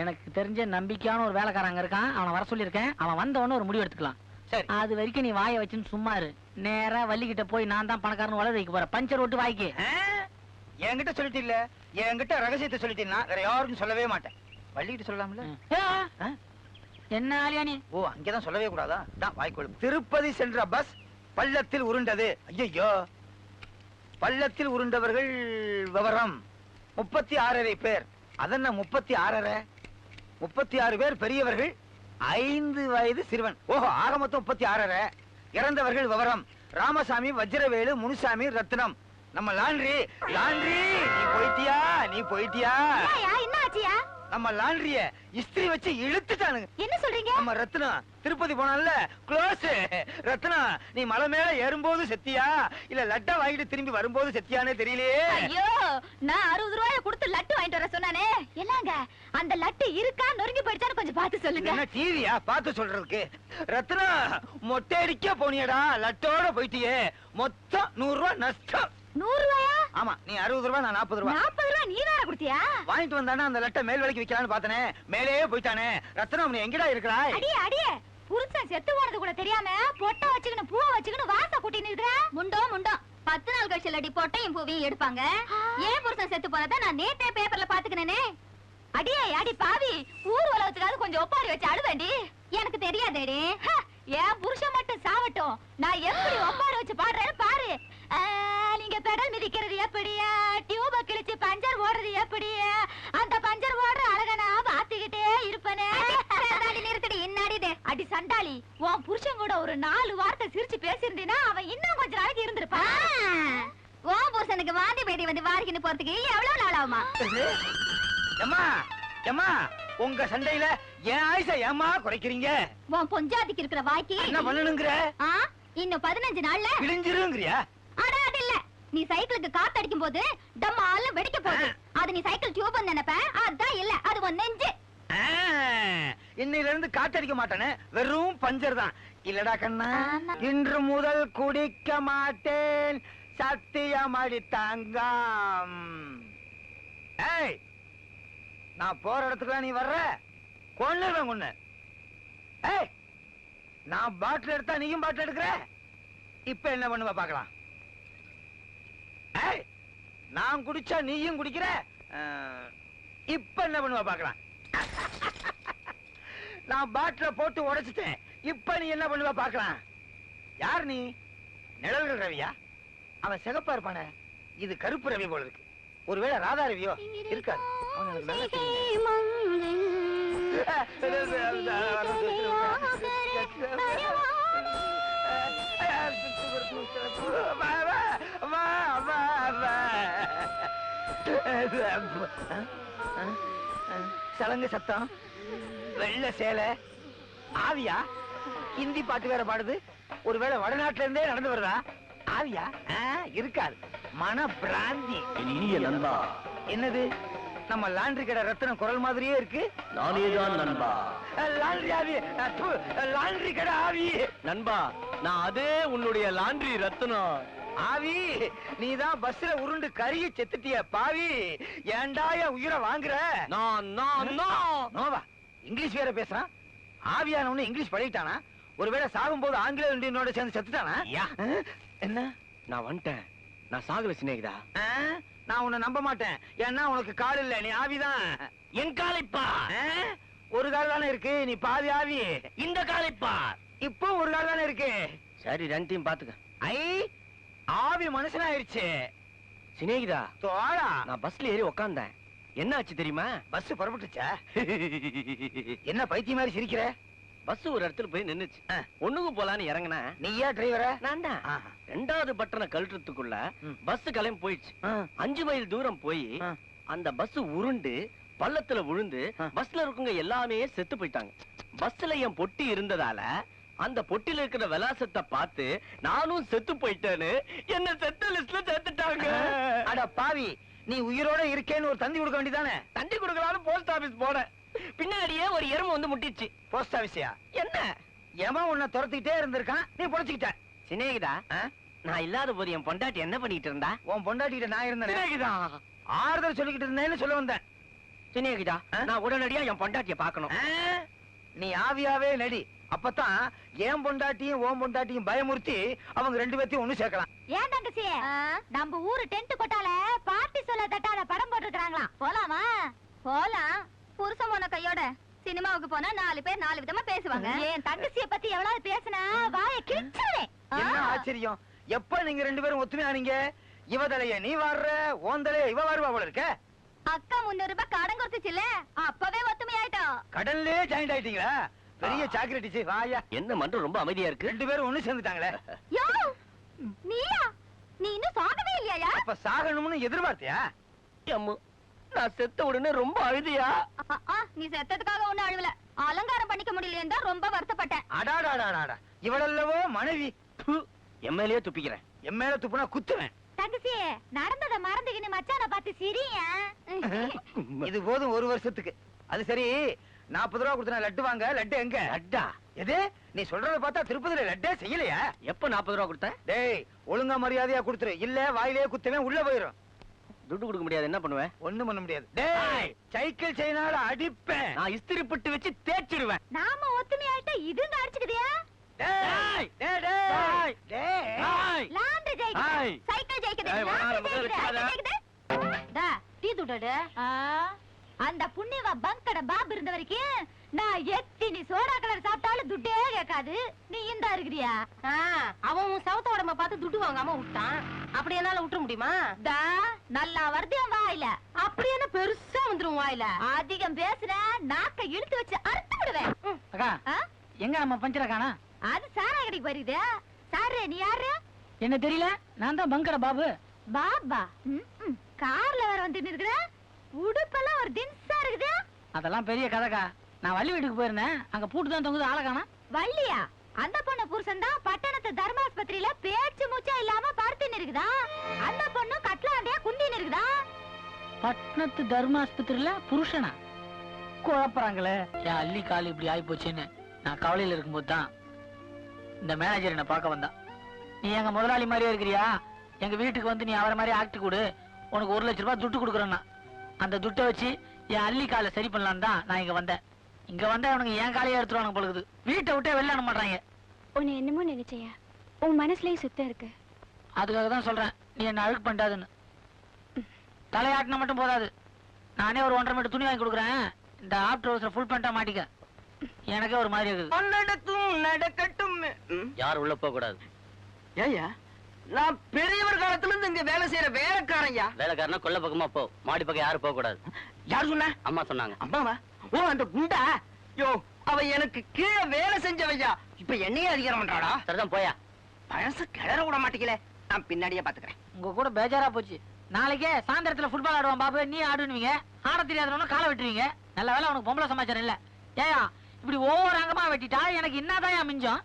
எனக்கு தெரிஞ்ச நம்பிக்கையான ஒரு வேலைக்காரங்க இருக்கான், அவனை வர சொல்லியிருக்கேன். அவன் வந்த உடனே ஒரு முடிவு எடுத்துக்கலாம். சரி, அது வரைக்கும் நீ வாயை வச்சுன்னு சும்மா இரு. நேரா வள்ளிக்கிட்ட போய் நான் தான் பணக்காரன் வளர வைக்க போறேன். பஞ்சர் ஓட்டு வாய்க்கு. என்கிட்ட சொல்லிட்டு இல்ல, என்கிட்ட ரகசியத்தை சொல்லிட்டீங்கன்னா வேற யாருக்கும் சொல்லவே மாட்டேன். வள்ளிக்கிட்ட சொல்லலாம்ல? ஏ, என்ன ஆலியா நீ? ஓ, அங்கதான் சொல்லவே கூடாதா? தான் வாய்க்கொழு. திருப்பதி சென்ற பஸ் பள்ளத்தில் உருண்டது. ஐயோ, பள்ளத்தில் உருண்டவர்கள் விவரம் 36 பேர். அதென்ன 36? 36 பேர் பெரியவர்கள், 5 வயது சிறுவன். ஓஹோ, ஆக மொத்தம் 36. இறந்தவர்கள் விவரம்: ராமசாமி, வஜ்ரவேலு, முனுசாமி, ரத்னம். நம்ம லாண்ட்ரி. லாண்ட்ரி, நீ போயிட்டியா? நீ போயிட்டியா? என்ன ஆச்சியா? நம்ம லாண்ட்ரிய இஸ்திரி வச்சு இழுத்துட்டானுங்க. என்ன சொல்றீங்க? நம்ம ரத்னம் திருப்பதி போனான்ல, க்ளோஸ். ரத்னம், நீ மலை மேல ஏறும்போது செத்தியா இல்ல லட்டா வாங்கிட்டு திரும்பி வரும்போது செத்தியானே தெரியலையே. ஐயோ, நான் 60 ரூபாய கொடுத்து லட்டு வாங்கிட்டு வர சொன்னானே. என்னங்க, அந்த லட்டு இருக்கா நொறுங்கி போயிடுச்சான்னு கொஞ்சம் பார்த்து சொல்லுங்க. என்ன டிவியா பார்த்து சொல்றதுக்கு? ரத்னம், மொட்டை அடிக்க போனியடா, லட்டோட போயிட்டியே. மொத்தம் 100 ரூபாய் நஷ்டம். 100 ரூபாயா? ஆமா, நீ 60 ரூபாய், நான் 40 ரூபாய். 40 ரூபாய் நீ வேற கொடுத்தியா? வாங்கிட்டு வந்தானே அந்த லட்டை மேல் விலைக்கு விற்கலான்னு பார்த்தனே, மேலேயே போயிட்டானே. ரத்னம், நீ எங்கடா இருக்கிறாய்? அடியே அடியே, புருஷன் செத்து போனது கூட தெரியாம பொட்டை வச்சுக்கணும் பூவை வச்சுக்கணும் வாச கூட்டின்னு இருக்கிற. முண்டோ முண்டோ, 10 நாள் கழிச்சு பொட்டையும் பூவையும் எடுப்பாங்க. ஏன் புருஷன் செத்து போனதை நான் நேத்தே பேப்பர்ல பாத்துக்கினேனே. அடியே அடி பாவி, ஊர் உலகத்துக்காவது கொஞ்சம் ஒப்பாரி வச்சு அழுவேண்டி. எனக்கு தெரியாதேடி. என் புருஷன் மட்டும் சாவட்டும், நான் எப்படி ஒப்பாரி வச்சு பாடுறேன்னு பாரு. நீங்க பெடல் மிதிக்கிறது எப்படியா, டியூப கிழிச்சு பஞ்சர் ஓடுறது எப்படியா, அந்த பஞ்சர் ஓடுற அழக நான் பாத்துக்கிட்டே இருப்பனே. நிறுத்தடி, இன்னாடிதே. அடி சண்டாளி, உன் புருஷன் கூட ஒரு 4 வார்த்தை சிரிச்சு பேசியிருந்தீன்னா அவன் இன்னும் கொஞ்ச நாளைக்கு இருந்திருப்பான். உன் புருஷனுக்கு வாந்தி பேதி வந்து வாரிக்கின்னு போறதுக்கு எவ்வளவு நாள் ஆகுமா? எம்மா எம்மா, உங்க சண்டையில என் ஆயுச ஏமா குறைக்கிறீங்க? உன் பொஞ்சாதிக்கு இருக்கிற வாய்க்கு என்ன பண்ணணுங்கிற? இன்னும் 15 நாள்ல கிழிஞ்சிருங்கிறியா? அட அது இல்ல, நீ சைக்கிளுக்கு காத்து அடிக்கும் போது டம்மால வெடிக்க போகுது. அது நீ சைக்கிள் டியூப் நினைப்ப, அதான் இல்ல, அது உன் நெஞ்சு. இன்னையில இருந்து காத்தடிக்க மாட்டேனே, வெறும் பஞ்சர் தான். இல்லடா கண்ணா, இன்று முதல் குடிக்க மாட்டேன், சத்தியமடி தங்கம். ஏய், நான் போற இடத்துக்குலாம் நீ வர்ற, கொன்னுவேன் உன்னை. ஏய், நான் பாட்டில் எடுத்தா நீயும் பாட்டில் எடுக்கிற. இப்ப என்ன பண்ணுவ பாக்கலாம்? ஏய், நான் குடிச்சா நீயும் குடிக்கிற. இப்ப என்ன பண்ணுவ பாக்கலாம்? நான் பாட்டில போட்டு உடைச்சிட்டேன், இப்ப நீ என்ன பண்ணுவ பாக்கலாம்? யார் நீ? நிழல்கள் ரவியா? அவன் சிகப்பா இருப்பானே, இது கருப்பு ரவி போல இருக்கு. ஒருவேளை ராதா ரவியோ இருக்காது. அவன் எனக்கு நல்லா சலங்கு சத்தம், வெள்ளை சேலை, ஆவியா? ஹிந்தி பாட்டு வேற பாடுது. ஒருவேளை வடநாட்டுல இருந்தே நடந்து வருதா? ஆவியா? இருக்காது, மன பிராந்தி. இனிய நண்பா, என்னது? நம்ம லாண்டரி கடை ரத்தினம் குரல் மாதிரியே இருக்கு. நானேதான் நண்பா. லாண்டரி ஆவி, லாண்டரி கடை ஆவி. நண்பா, நான் அதே உன்னுடைய லாண்டரி ரத்னம். ஆவி, நீதான் பஸ்ல உருண்டு கருகி செத்துட்டிய பாவி. ஏன்டா என் உயிரை வாங்குற? நோவா, இங்கிலீஷ் வேற பேசுறான். ஆவியானவனு இங்கிலீஷ் படிக்கிட்டானா? ஒருவேளை சாகும் போது ஆங்கில இந்தியனோட சேர்ந்து செத்துட்டானா? என்ன? நான் வந்துட்டேன். நான் சாகல சிநேகிதா. நான் உன்னை நம்ப மாட்டேன். ஏன்னா உனக்கு கால் இல்ல, நீ ஆவிதான். என் காலைப்பா. ஒரு கால் தானே இருக்கு, நீ பாதி ஆவி. இந்த காலைப்பா. இப்போ ஒரு கால் தானே இருக்கு. சரி, ரெண்டையும் பாத்துக்க. ஐ, ஆவி மனுஷனாயிருச்சு. சிநேகிதா, தோழா, நான் பஸ்ல ஏறி உக்காந்தேன். என்ன ஆச்சு தெரியுமா? பஸ் புறப்பட்டுச்சா? என்ன பைத்திய மாதிரி சிரிக்கிற? பஸ் ஒரு இடத்துல போய் நின்னுச்சு. ஒண்ணுக்கு போலான்னு இறங்கினா, நீயா டிரைவரா? நான் தான். ரெண்டாவது பட்டனை கழட்டுறதுக்குள்ள பஸ் கிளம்பி போயிடுச்சு. 5 மைல் தூரம் போய் அந்த பஸ் உருண்டு பள்ளத்துல விழுந்து பஸ்ல இருக்கவங்க எல்லாமே செத்து போயிட்டாங்க. பஸ்ல என் பொட்டி இருந்ததால அந்த பொட்டில இருக்கிற விலாசத்தை பார்த்து நானும் செத்து போயிட்டேன்னு என்ன செத்த லிஸ்ட்ல சேர்த்துட்டாங்க. அட பாவி, நீ உயிரோட இருக்கேன்னு ஒரு தந்தி கொடுக்க வேண்டியதானே? தண்டி கொடுக்கலான்னு போஸ்ட் ஆபீஸ் போனேன். பின்னாடியே ஒரு எறும்பு வந்து முட்டிச்சு. போஸ்ட் ஆபீஸியா? என்ன? எவன் உன்னை துரத்திக்கிட்டே இருந்திருக்கான், நீ பொழைச்சுக்கிட்ட. சிநேகிதா, நான் இல்லாத போது என் பொண்டாட்டி என்ன பண்ணிட்டு இருந்தா? உன் பொண்டாட்டிகிட்ட நான் இருந்தேன். சிநேகிதா, ஆறுதல் சொல்லிக்கிட்டு இருந்தேன்னு சொல்ல வந்தேன். சிநேகிதா, நான் உடனடியா என் பொண்டாட்டிய பாக்கணும். நீ ஆவியாவே நடி. அப்பதான் என் பொண்டாட்டியும் உன் பொண்டாட்டியும் பயமுறுத்தி அவங்க 2 பேத்தையும் ஒண்ணு சேர்க்கலாம். ஏன் தங்கச்சி, நம்ம ஊரு டென்ட் கொட்டால பார்ட்டி சொல்ல தட்டாத படம் போட்டுருக்காங்களாம். போலாமா? போலாம். புருஷன் போன கையோட சினிமாவுக்கு போனா 4 பேர் 4 விதமா பேசுவாங்க. என் தங்கச்சிய பத்தி எவ்வளவு பேசினா வாய கிழிச்சிருவேன். என்ன ஆச்சரியம், எப்ப நீங்க 2 பேரும் ஒத்துமையானீங்க? இவ தலைய நீ வாடுற, ஓன் தலைய இவ வாருவா போல இருக்க. அக்கா 300 ரூபாய் கடன் கொடுத்துச்சுல, அப்பவே ஒத்துமையாயிட்டோம். கடன்லயே ஜாயிண்ட் ஆயிட்டீங்களா? பெரிய சாக்லேட்டிச்சு. வாயா. என்ன மன்றம் ரொம்ப அமைதியா இருக்கு. 2 பேரும் ஒண்ணு சேர்ந்துட்டாங்களே. யோ, நீயா? நீ இன்னும் சாகவே இல்லையா? அப்ப சாகணும்னு எதிர்பார்த்தியா? அம்மா, நான் செத்த உடனே ரொம்ப அழுதியா? நீ செத்ததுக்காக ஒண்ணு அழுவல, அலங்காரம் பண்ணிக்க முடியலன்னு தான் ரொம்ப வருத்தப்பட்டேன். அடாடாடாடா, இவளல்லவோ மனைவி. எம்எல்ஏ துப்பிக்கிறேன். என் மேல துப்புனா குத்துவேன். தங்கச்சி, நடந்ததை மறந்துக்கின்னு மச்சான பார்த்து சிரியா. இது போதும் 1 வருஷத்துக்கு. அது சரி, 40 ரூபா கொடுத்தா லட்டு வாங்க. லட்டு எங்க? லட்டா? எது? நீ சொல்றத பார்த்தா திருப்பதியில லட்டே செய்யலையா? எப்ப 40 ரூபா கொடுத்த? டேய், ஒழுங்கா மரியாதையா கொடுத்துரு, இல்ல வாயிலே குத்துவேன், உள்ள போயிரும். துட்டு கொடுக்க முடியாது, என்ன பண்ணுவேன்? ஒண்ணும் பண்ண முடியாது. டேய், சைக்கிள் செயினால அடிப்பேன். நான் இஸ்திரி பட்டு வச்சு தேய்ச்சிடுவேன். நாம ஒத்துமையாயிட்டா இதுங்க அடிச்சுக்குதியா? டேய் டேய் டேய் டேய், லாண்டரி ஜெயிக்குது, சைக்கிள் ஜெயிக்குது, லாண்டரி ஜெயிக்குது. டா, டீ துடடு. அந்த புண்ணியவா பங்கட பாபு இருந்த வரைக்கும் நான் எத்தினி சோடா கலர் சாப்பிட்டாலும் துட்டே கேட்காது. நீ இந்த இருக்கிறியா? அவன் உன் சவுத்த உடம்ப பார்த்து துட்டு வாங்காம விட்டான். அப்படி என்னால விட்டுற முடியுமா? டா, நல்லா வருது என் வாயில. அப்படி என்ன பெருசா வந்துரும் வாயில. அதிகம் பேசுன நாக்க இழுத்து வச்சு அறுத்து விடுவேன். அக்கா, எங்க நம்ம பஞ்சர காணா? அது சாரா கடைக்கு போயிருது. சாரு, நீ யாரு? என்ன தெரியல, நான் தான் பங்கட பாபு. பாபா? கார்ல வேற வந்து நிக்கிற, உடுப்பெல்லாம் ஒரு தின்சா இருக்குது. அதெல்லாம் பெரிய கதைக்கா. நான் வள்ளி வீட்டுக்கு போயிருந்தேன், அங்க பூட்டு தான் தொங்குது, ஆளை காணா. வள்ளியா? அந்த பொண்ணு புருஷன் தான் பட்டணத்து தர்மாஸ்பத்திரியில பேச்சு மூச்சா இல்லாம படுத்துன்னு இருக்குதா. அந்த பொண்ணு கட்லாண்டியா குந்தின்னு இருக்குதா. பட்டணத்து தர்மாஸ்பத்திரியில புருஷனா? குழப்பறாங்களே. என் அள்ளி கால் இப்படி ஆயி போச்சுன்னு நான் கவலையில இருக்கும்போது தான் இந்த மேனேஜர் என்ன பார்க்க வந்தா. நீ எங்க முதலாளி மாதிரியே இருக்கிறியா, எங்க வீட்டுக்கு வந்து நீ அவரை மாதிரி ஆக்ட் கொடு, உனக்கு 1 லட்சம் ரூபாய் துட்டு கொடுக்குறேன்னா அந்த துட்டை வச்சு என் அள்ளி காலை சரி பண்ணலான்னு தான் நான் இங்க வந்தேன். இங்க வந்தா அவனுக்கு என் காலையே எடுத்துருவானுங்க பொழுது. வீட்டை விட்டே வெளில அனுப்ப மாட்டாங்க. உன்னை என்னமோ நினைச்சையா, உன் மனசுலயும் சுத்தம் இருக்கு. அதுக்காக தான் சொல்றேன், நீ என்ன அழுக்கு பண்ணாதுன்னு. தலையாட்டின மட்டும் போதாது, நானே ஒரு 1.5 மீட்டர் துணி வாங்கி கொடுக்குறேன். இந்த ஆஃப்டர் ஹவுஸ்ல ஃபுல் பண்ணிட்டா மாட்டிக்க. எனக்கே ஒரு மாதிரி இருக்குது. நடக்கும் நடக்கட்டும் யாரும் உள்ள போக கூடாது. ஏய்யா, நான் பெரியவர் காலத்துல இருந்து இங்க வேலை செய்யற வேலைக்காரன்யா. வேலைக்காரனா கொல்ல பக்கமா போ, மாடி பக்கம் யாரும் போக கூடாது. யார் சொன்ன? அம்மா சொன்னாங்க. அம்மாவா? ஓ, அந்த குண்டா? யோ, அவ எனக்கு கீழே வேலை செஞ்சவையா. இப்ப என்னையே அதிகாரம் பண்றாடா. சரிதான், போயா. பழச கிளற விட மாட்டேங்கல. நான் பின்னாடியே பாத்துக்கிறேன். உங்க கூட பேஜாரா போச்சு. நாளைக்கே சாயந்தரத்துல ஃபுட்பால் ஆடுவான் பாபு, நீ ஆடுவீங்க. ஆட தெரியாதவன காலை வெட்டுவீங்க. நல்ல வேலை உனக்கு பொம்பளை சமாச்சாரம் இல்ல. ஏயா, இப்படி ஒவ்வொரு அங்கமா வெட்டிட்டா எனக்கு என்னதான் மிஞ்சம்?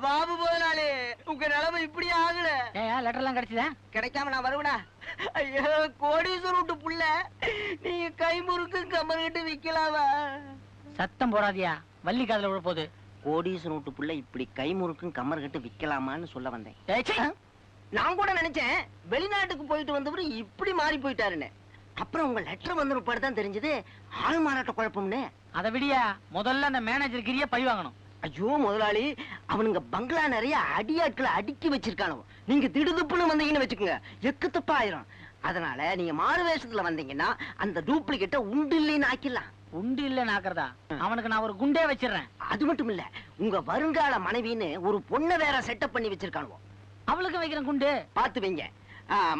பாபு முதலாளி, உங்க நிலைமை இப்படி ஆகல. ஏயா, லெட்டர் எல்லாம் கிடைச்சதா? கிடைக்காம நான் வருவனா? ஐயோ, கோடீஸ்வரர் விட்டு புள்ள, நீங்க கைமுறுக்கு கம்மர்கிட்ட விக்கலாமா? சத்தம் போடாதியா, வள்ளி காதுல விழ போகுது. கோடீஸ்வரர் விட்டு புள்ள இப்படி கைமுறுக்கும் கம்மர்கிட்ட விக்கலாமான்னு சொல்ல வந்தேன். ஏய், சீ. நான் கூட நினைச்சேன் வெளிநாட்டுக்கு போயிட்டு வந்தவரு இப்படி மாறி போயிட்டாருன்னு. அப்புறம் உங்க லெட்டர் வந்து தான் தெரிஞ்சது ஆள் மாறாட்ட குழப்பம்னு. அதை விடியா, முதல்ல அந்த மேனேஜர் கிரியா பழி வாங்கணும். ஐயோ முதலாளி, அவனுங்க பங்களா நிறைய அடியாட்களை அடுக்கி வச்சிருக்கானோ. நீங்க திடுதுப்புன்னு வந்தீங்கன்னு வச்சுக்கோங்க, எக்கு தப்பா ஆயிரும். அதனால நீங்க மாறு வேஷத்துல வந்தீங்கன்னா அந்த டூப்ளிகேட்ட உண்டு இல்லைன்னு ஆக்கிடலாம். உண்டு இல்லன்னு ஆக்குறதா? அவனுக்கு நான் ஒரு குண்டே வச்சிடறேன். அது மட்டும் இல்ல, உங்க வருங்கால மனைவின்னு ஒரு பொண்ணை வேற செட்டப் பண்ணி வச்சிருக்கானுவோ. அவளுக்கு வைக்கிறேன் குண்டு. பாத்து வைங்க.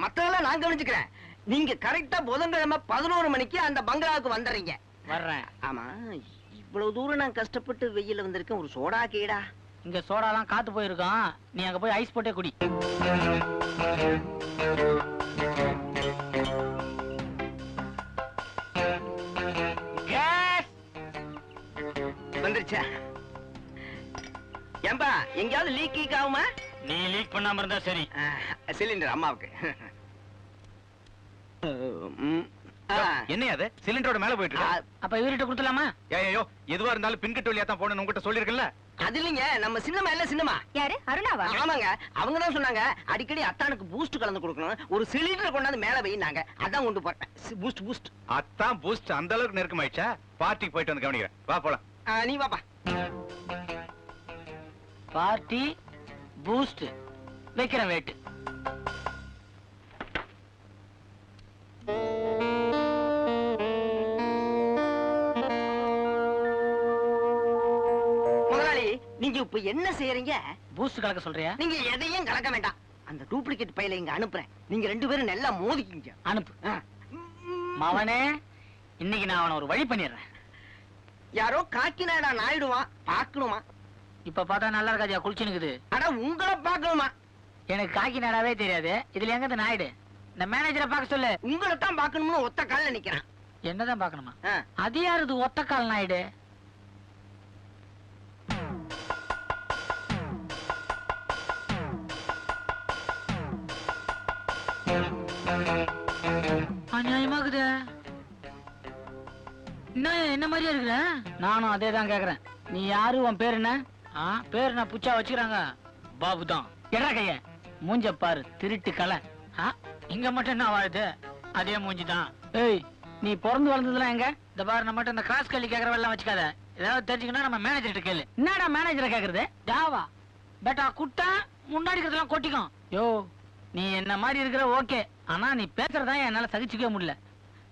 மத்ததெல்லாம் நான் கவனிச்சுக்கிறேன். நீங்க கரெக்டா புதன்கிழமை 11 மணிக்கு அந்த பங்களாவுக்கு வந்துடுறீங்க. வர்றேன். ஆமா, இவ்வளவு தூரம் நான் கஷ்டப்பட்டு வெயில வந்திருக்கேன். ஒரு சோடா கேடா? இங்க சோடாலாம் காத்து போயிருக்கோம், நீ அங்க போய் ஐஸ் போட்டே குடி. வந்துருச்சா? ஏம்பா, எங்கயாவது லீக் ஆகுமா? நீ லீக் பண்ணாம இருந்தா சரி. சிலிண்டர் அம்மாவுக்கு. என்னையா அது சிலிண்டரோட மேல போயிட்டு இருக்கு? அப்ப இவர்கிட்ட கொடுத்துலாமா? ஐயோ, எதுவா இருந்தாலும் பின்கட்டு வழியா தான் போகணும்னு உங்ககிட்ட சொல்லிருக்கல. அது இல்லைங்க, நம்ம சின்னமா இல்ல சின்னமா. யாரு? அருணாவா? ஆமாங்க, அவங்க தான் சொன்னாங்க அடிக்கடி அத்தானுக்கு பூஸ்ட் கலந்து கொடுக்கணும், ஒரு சிலிண்டர் கொண்டாந்து மேல வைனாங்க. அதான் கொண்டு போறேன். Boost boost. அத்தான் பூஸ்ட் அந்த அளவுக்கு நெருக்கமாயிடுச்சா? பார்ட்டிக்கு போயிட்டு வந்து கவனிக்கிறேன். வா போலாம். நீ வாப்பா. பார்ட்டி பூஸ்ட் வைக்கிறேன் வெயிட். முதலாளி, நீங்க இப்ப என்ன செய்யறீங்க? பூஸ்ட் கலக்க சொல்றியா? நீங்க எதையும் கலக்க வேண்டாம். அந்த டூப்ளிகேட் பையில இங்க அனுப்புறேன். நீங்க 2 பேரும் நல்லா மோதிக்கிங்க. அனுப்பு. மவனே, இன்னைக்கு நான் அவனை ஒரு வழி பண்ணிடுறேன். யாரோ காக்கிநாடா நாயிடுவான், பாக்கணுமா? இப்ப பார்த்தா நல்லா இருக்காதியா, குளிச்சுனுக்குது. அட, உங்களை பாக்கணுமா? எனக்கு காக்கி நாடாவே தெரியாது, இதுல எங்க நாயுடு? இந்த மேனேஜரை பார்க்க சொல்லு. உங்களை தான் பாக்கணும்னு ஒத்த கால்ல நிக்கிறான். என்னதான் பாக்கணுமா? அது யாரு இது ஒத்த கால் நாயுடு? அநியாயமாக்குது. என்ன மாதிரியா இருக்கிற? நானும் அதே தான் கேக்குறேன். நீ யாரு? உன் பேர் என்ன? பேர் என்ன புச்சா வச்சுக்கிறாங்க? பாபு தான். எடா கைய, மூஞ்ச பாரு, திருட்டு கலை. இங்க மட்டும் என்ன வாழுது? அதே மூஞ்சிதான். ஏய், நீ பிறந்து வளர்ந்ததுலாம் எங்க? இந்த பாரு, நம்ம மட்டும் இந்த கிராஸ் கல்வி கேக்குறவெல்லாம் வச்சுக்காத. ஏதாவது தெரிஞ்சுக்கணும் நம்ம மேனேஜர்கிட்ட கேளு. என்னடா மேனேஜரை கேக்குறது? ஜாவா பேட்டா குட்டா முன்னாடி இருக்கிறதெல்லாம் கொட்டிக்கும். யோ, நீ என்ன மாதிரி இருக்கிற ஓகே, ஆனா நீ பேசுறதா என்னால சகிச்சுக்கவே முடியல.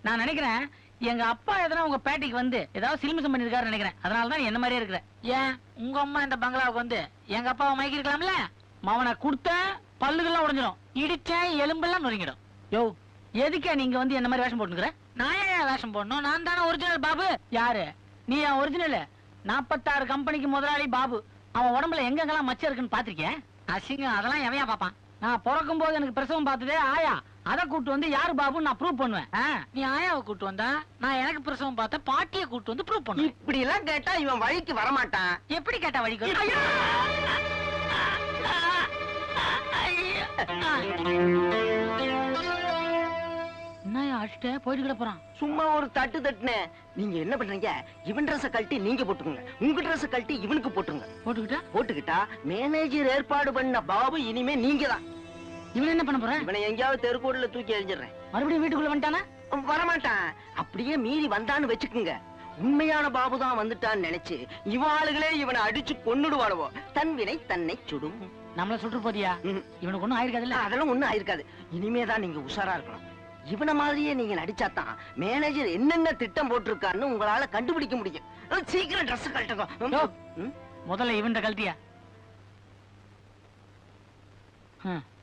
நான் நினைக்கிறேன் எங்க அப்பா எதனா உங்க பேட்டைக்கு வந்து ஏதாவது சிலிமிசம் பண்ணிருக்காரு நினைக்கிறேன். அதனாலதான் நீ என்ன மாதிரியே இருக்கிற. ஏன் உங்க அம்மா இந்த பங்களாவுக்கு வந்து எங்க அப்பாவை மயக்கி இருக்கலாம்ல? மவனை கொடுத்த பல்லுகள்லாம் உடைஞ்சிடும், இடிச்ச எலும்பெல்லாம் நொறுங்கிடும். யோ, எதுக்கே நீங்க வந்து என்ன மாதிரி வேஷம் போட்டுக்கிற? நான் ஏன் வேஷம் போடணும்? நான் தானே ஒரிஜினல் பாபு. யாரு நீ? என் ஒரிஜினல் 46 கம்பெனிக்கு முதலாளி பாபு. அவன் உடம்புல எங்கெங்கெல்லாம் மச்சம் இருக்குன்னு பாத்திருக்கேன். அசிங்கம் அதெல்லாம் எவையா பாப்பான்? நான் பிறக்கும் போது எனக்கு பிரசவம் பார்த்ததே ஆயா. அதை கூட்டு வந்து யாரு பாபுன்னு நான் ப்ரூவ் பண்ணுவேன். நீ ஆயாவை கூட்டு வந்தா நான் எனக்கு பிரசவம் பார்த்த பாட்டியை கூட்டு வந்து ப்ரூவ் பண்ணுவேன். இப்படி எல்லாம் கேட்டா இவன் வழிக்கு வரமாட்டான். எப்படி கேட்டா வழிக்கு? என்ன அடிச்சிட்ட போயிட்டு கிட போறான்? சும்மா ஒரு தட்டு தட்டுனேன். நீங்க என்ன பண்றீங்க? இவன் ட்ரெஸ் கழட்டி நீங்க போட்டுக்கோங்க, உங்க ட்ரெஸ் கழட்டி இவனுக்கு போட்டுருங்க. போட்டுக்கிட்டா மேனேஜர் ஏற்பாடு பண்ண பாபு இனிமே நீங்க தான். இவன் என்ன பண்ண போற? இவனை எங்கேயாவது தெருக்கோடுல தூக்கி எறிஞ்சிடுறேன். மறுபடியும் வீட்டுக்குள்ள வந்துட்டானா? வரமாட்டான். அப்படியே மீறி வந்தான்னு வச்சுக்குங்க, உண்மையான பாபு தான் வந்துட்டான்னு நினைச்சு இவன் ஆளுகளே இவனை அடிச்சு கொன்னுடுவாளவோ. தன்வினை தன்னை சுடும். நம்மள சுட்டு போதியா? இவனுக்கு ஒண்ணும் ஆயிருக்காதுல்ல? அதெல்லாம் ஒண்ணும் ஆயிருக்காது. இனிமேதான் நீங்க உஷாரா இருக்கணும். இவன மாதிரியே நீங்க நடிச்சாதான் மேனேஜர் என்னென்ன திட்டம் போட்டிருக்கான்னு உங்களால கண்டுபிடிக்க முடியும். சீக்கிரம் ட்ரெஸ் கழட்டுங்க. முதல்ல இவன் கழட்டியா?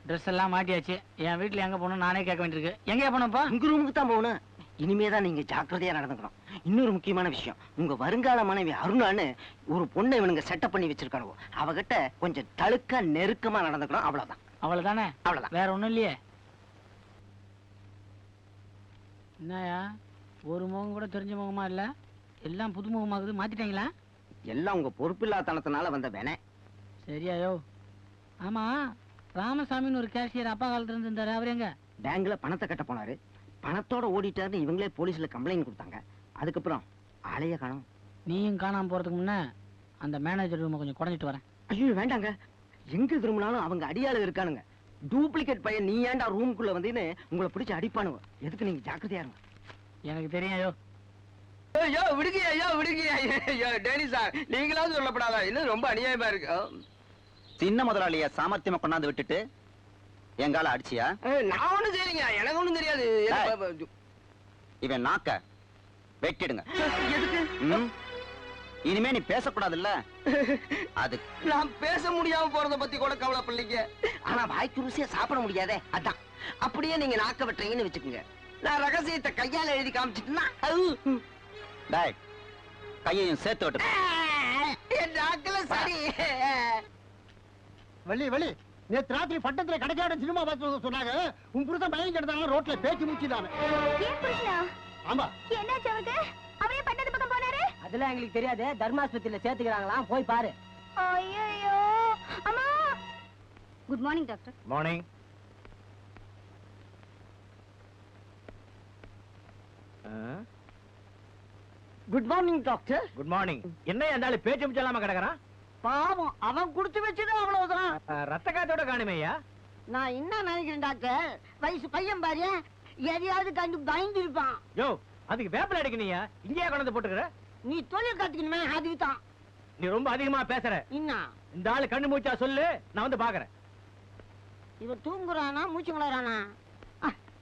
ட்ரெஸ் எல்லாம் மாட்டியாச்சு. என் வீட்டுல எங்க போகணும் நானே கேட்க வேண்டியிருக்கு. எங்கேயா போனப்பா? உங்க ரூமுக்கு தான் போகணும். இனிமேதான் நீங்க ஜாக்கிரதையா நடந்துக்கணும். இன்னொரு முக்கியமான விஷயம், உங்க வருங்கால மனைவி அருணான்னு ஒரு பொண்ணை இவனுங்க செட்டப் பண்ணி வச்சிருக்கானுவோ, அவகிட்ட கொஞ்சம் தழுக்கா நெருக்கமா நடந்துக்கணும். அவ்வளவுதான். அவ்வளவுதானே? அவ்வளவுதான். வேற ஒண்ணும் இல்லையே. என்னயா ஒரு முகம் கூட தெரிஞ்ச முகமா இல்ல, எல்லாம் புது முகமாகுது. மாத்திட்டீங்களா? எல்லாம் உங்க பொறுப்பில்லாதனத்தினால வந்த வேணே. சரியாயோ. ஆமா, ராமசாமின்னு ஒரு கேஷியர் அப்பா காலத்துல இருந்து இருந்தாரு. அவர் எங்க? பேங்க்ல பணத்தை கட்ட போனாரு. பணத்தோட ஓடிட்டாருன்னு இவங்களே போலீஸ்ல கம்ப்ளைண்ட் கொடுத்தாங்க. அதுக்கப்புறம் ஆளைய காணோம். நீயும் காணாம போறதுக்கு முன்ன அந்த மேனேஜர் ரூமை கொஞ்சம் குறைஞ்சிட்டு வரேன். ஐயோ வேண்டாங்க, எங்க திரும்பினாலும் அவங்க அடியாளு இருக்கானுங்க. டூப்ளிகேட் பையன் நீ ஏன்டா ரூமுக்குள்ள வந்தீன்னு உங்களை பிடிச்சு அடிப்பானுங்க. எதுக்கு நீங்க ஜாக்கிரதையா இருங்க. எனக்கு தெரியும். ஐயோ ஐயோ விடுங்க, ஐயோ விடுங்க. ஐயோ டேனி சார், நீங்களாவது சொல்லப்படாதா? இன்னும் ரொம்ப அநியாயமா இருக்கு. சின்ன முதலாளிய சாமர்த்தியமா கொண்டாந்து விட்டுட்டு எங்கால அடிச்சியா? நான் ஒண்ணும் செய்யலைங்க, எனக்கு ஒண்ணும் தெரியாது. இவன் நாக்க வெட்டிடுங்க. எதுக்கு? இனிமே நீ பேசக்கூடாதுல்ல. அது நான் பேச முடியாம போறத பத்தி கூட கவலைப்படலைங்க. ஆனா வாய்க்கு ருசியா சாப்பிட முடியாதே, அதான். அப்படியே நீங்க நாக்க வெட்டுறீங்கன்னு வச்சுக்கோங்க. நான் ரகசியத்தை கையால எழுதி காமிச்சிட்டுனா டேய், கையையும் சேர்த்து விட்டு. என் நாக்குல சரி. வள்ளி வள்ளி, நேத்து ராத்திரி பட்டத்துல கடைக்கார சினிமா பார்த்து சொன்னாங்க. உன் புருஷன் பையன் கிடந்தாங்க, ரோட்ல பேச்சு மூச்சிதானே. ஏன் புருஷனா? ஆமா. என்னாச்சு அவருக்கு? அவரே பட்டத்து பக்கம் போனாரு? அதெல்லாம் எங்களுக்கு தெரியாது. தர்மாஸ்பத்திரியில சேர்த்துக்கிறாங்களாம், போய் பாரு. ஐயோ அம்மா. Good morning doctor. Morning. Good morning doctor. Good morning. என்ன இருந்தாலும் பேச்சு மூச்சலாம கிடக்குறான். பாவம், அவன் குடுத்து வச்சது அவ்வளவுதான். ரத்த காத்தோட காணுமேயா? நான் என்ன நினைக்கிறேன் டாக்டர், வயசு பையன் பாரு, எதையாவது கண்டு பயந்து இருப்பான். யோ, அதுக்கு வேப்பில அடிக்கணியா? இங்கேயா கொண்டு போட்டுக்கிற? நீ தொழில் கத்துக்கணுமே, அதுக்கு தான். நீ ரொம்ப அதிகமா பேசுற. என்ன இந்த ஆளு கண்ணு மூச்சா சொல்லு, நான் வந்து பாக்குறேன். இவன் தூங்குறானா மூச்சு முளறானா?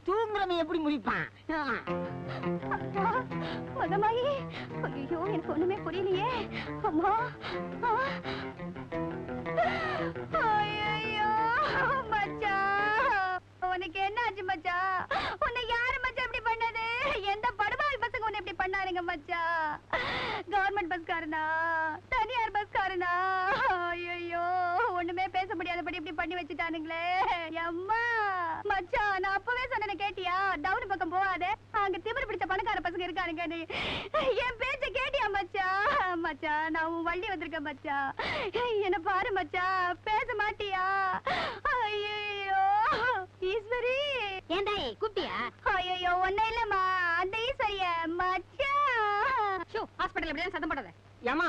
தூங்குறவன் எப்படி முடிப்பான்? மகமாயி, ஐயோ எனக்கு ஒண்ணுமே புரியலையே. அம்மா. ஐயோ மச்சான், உனக்கு என்ன ஆச்சு மச்சான்? உன்னை யாரு மச்சான் இப்படி பண்ணது? எந்த படுபாவி பசங்க உன்னை இப்படி பண்ணாருங்க மச்சான்? கவர்மெண்ட் பஸ்காரனா, தனியார் பஸ்காரனா? ஐயோ ஒண்ணுமே பேச முடியாதபடி இப்படி பண்ணி வச்சுட்டானுங்களே. அம்மா மச்சான், நான் அப்பவே சொன்ன கேட்டியா? டவுன் பக்கம் போகாத, அங்க திமிரு பிடிச்ச பணக்கார பசங்க இருக்கானுங்க. என் பேச்ச கேட்டியா மச்சான்? மச்சான், நான் உன் வள்ளி வந்திருக்கேன் மச்சான். என்ன பாரு மச்சான், பேச மாட்டியா? ஐயோ ஈஸ்வரி. ஏண்டா கூப்பிட்டியா? ஐயோ ஒண்ணு இல்லம்மா, அந்த ஈஸ்வரிய மச்சான். ஷோ, ஹாஸ்பிடல் எப்படியா சத்தம் போடாத. ஏமா,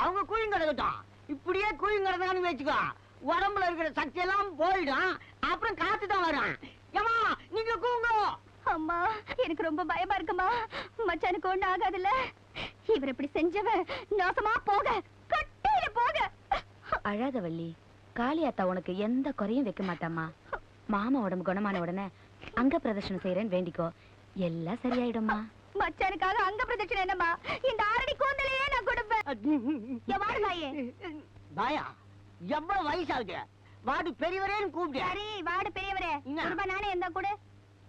அவங்க கூலிங் கிடக்கட்டும். இப்படியே கூலிங் கிடந்தான்னு வச்சுக்கோ, உடம்புல இருக்கிற சக்தி எல்லாம் போயிடும். அப்புறம் காத்து தான் வரும். ஏமா நீங்க கூங்க. அம்மா எனக்கு ரொம்ப பயமா இருக்குமா. மச்சானுக்கு ஒண்ணு ஆகாதுல்ல? இவர் இப்படி செஞ்சவன் நாசமா போக, கட்டையில போக. அழாத வள்ளி, காளியாத்தா உனக்கு எந்த குறையும் வைக்க மாட்டாமா. மாமா உடம்பு குணமான உடனே அங்க பிரதர்ஷனம் செய்யறேன்னு வேண்டிக்கோ, எல்லாம் சரியாயிடுமா. மச்சானுக்காக அங்க பிரதட்சணை என்னம்மா? இந்த 6 அடி கூந்தலையே நான் கொடுப்பேன். வாடு நாயே. பாயா, எவ்வளவு வயசாகுது? வாடு பெரியவரேன்னு கூப்பிட்டு. சரி வாடு பெரியவரே. என்ன? ரூபாய் நானே இருந்தா கூட.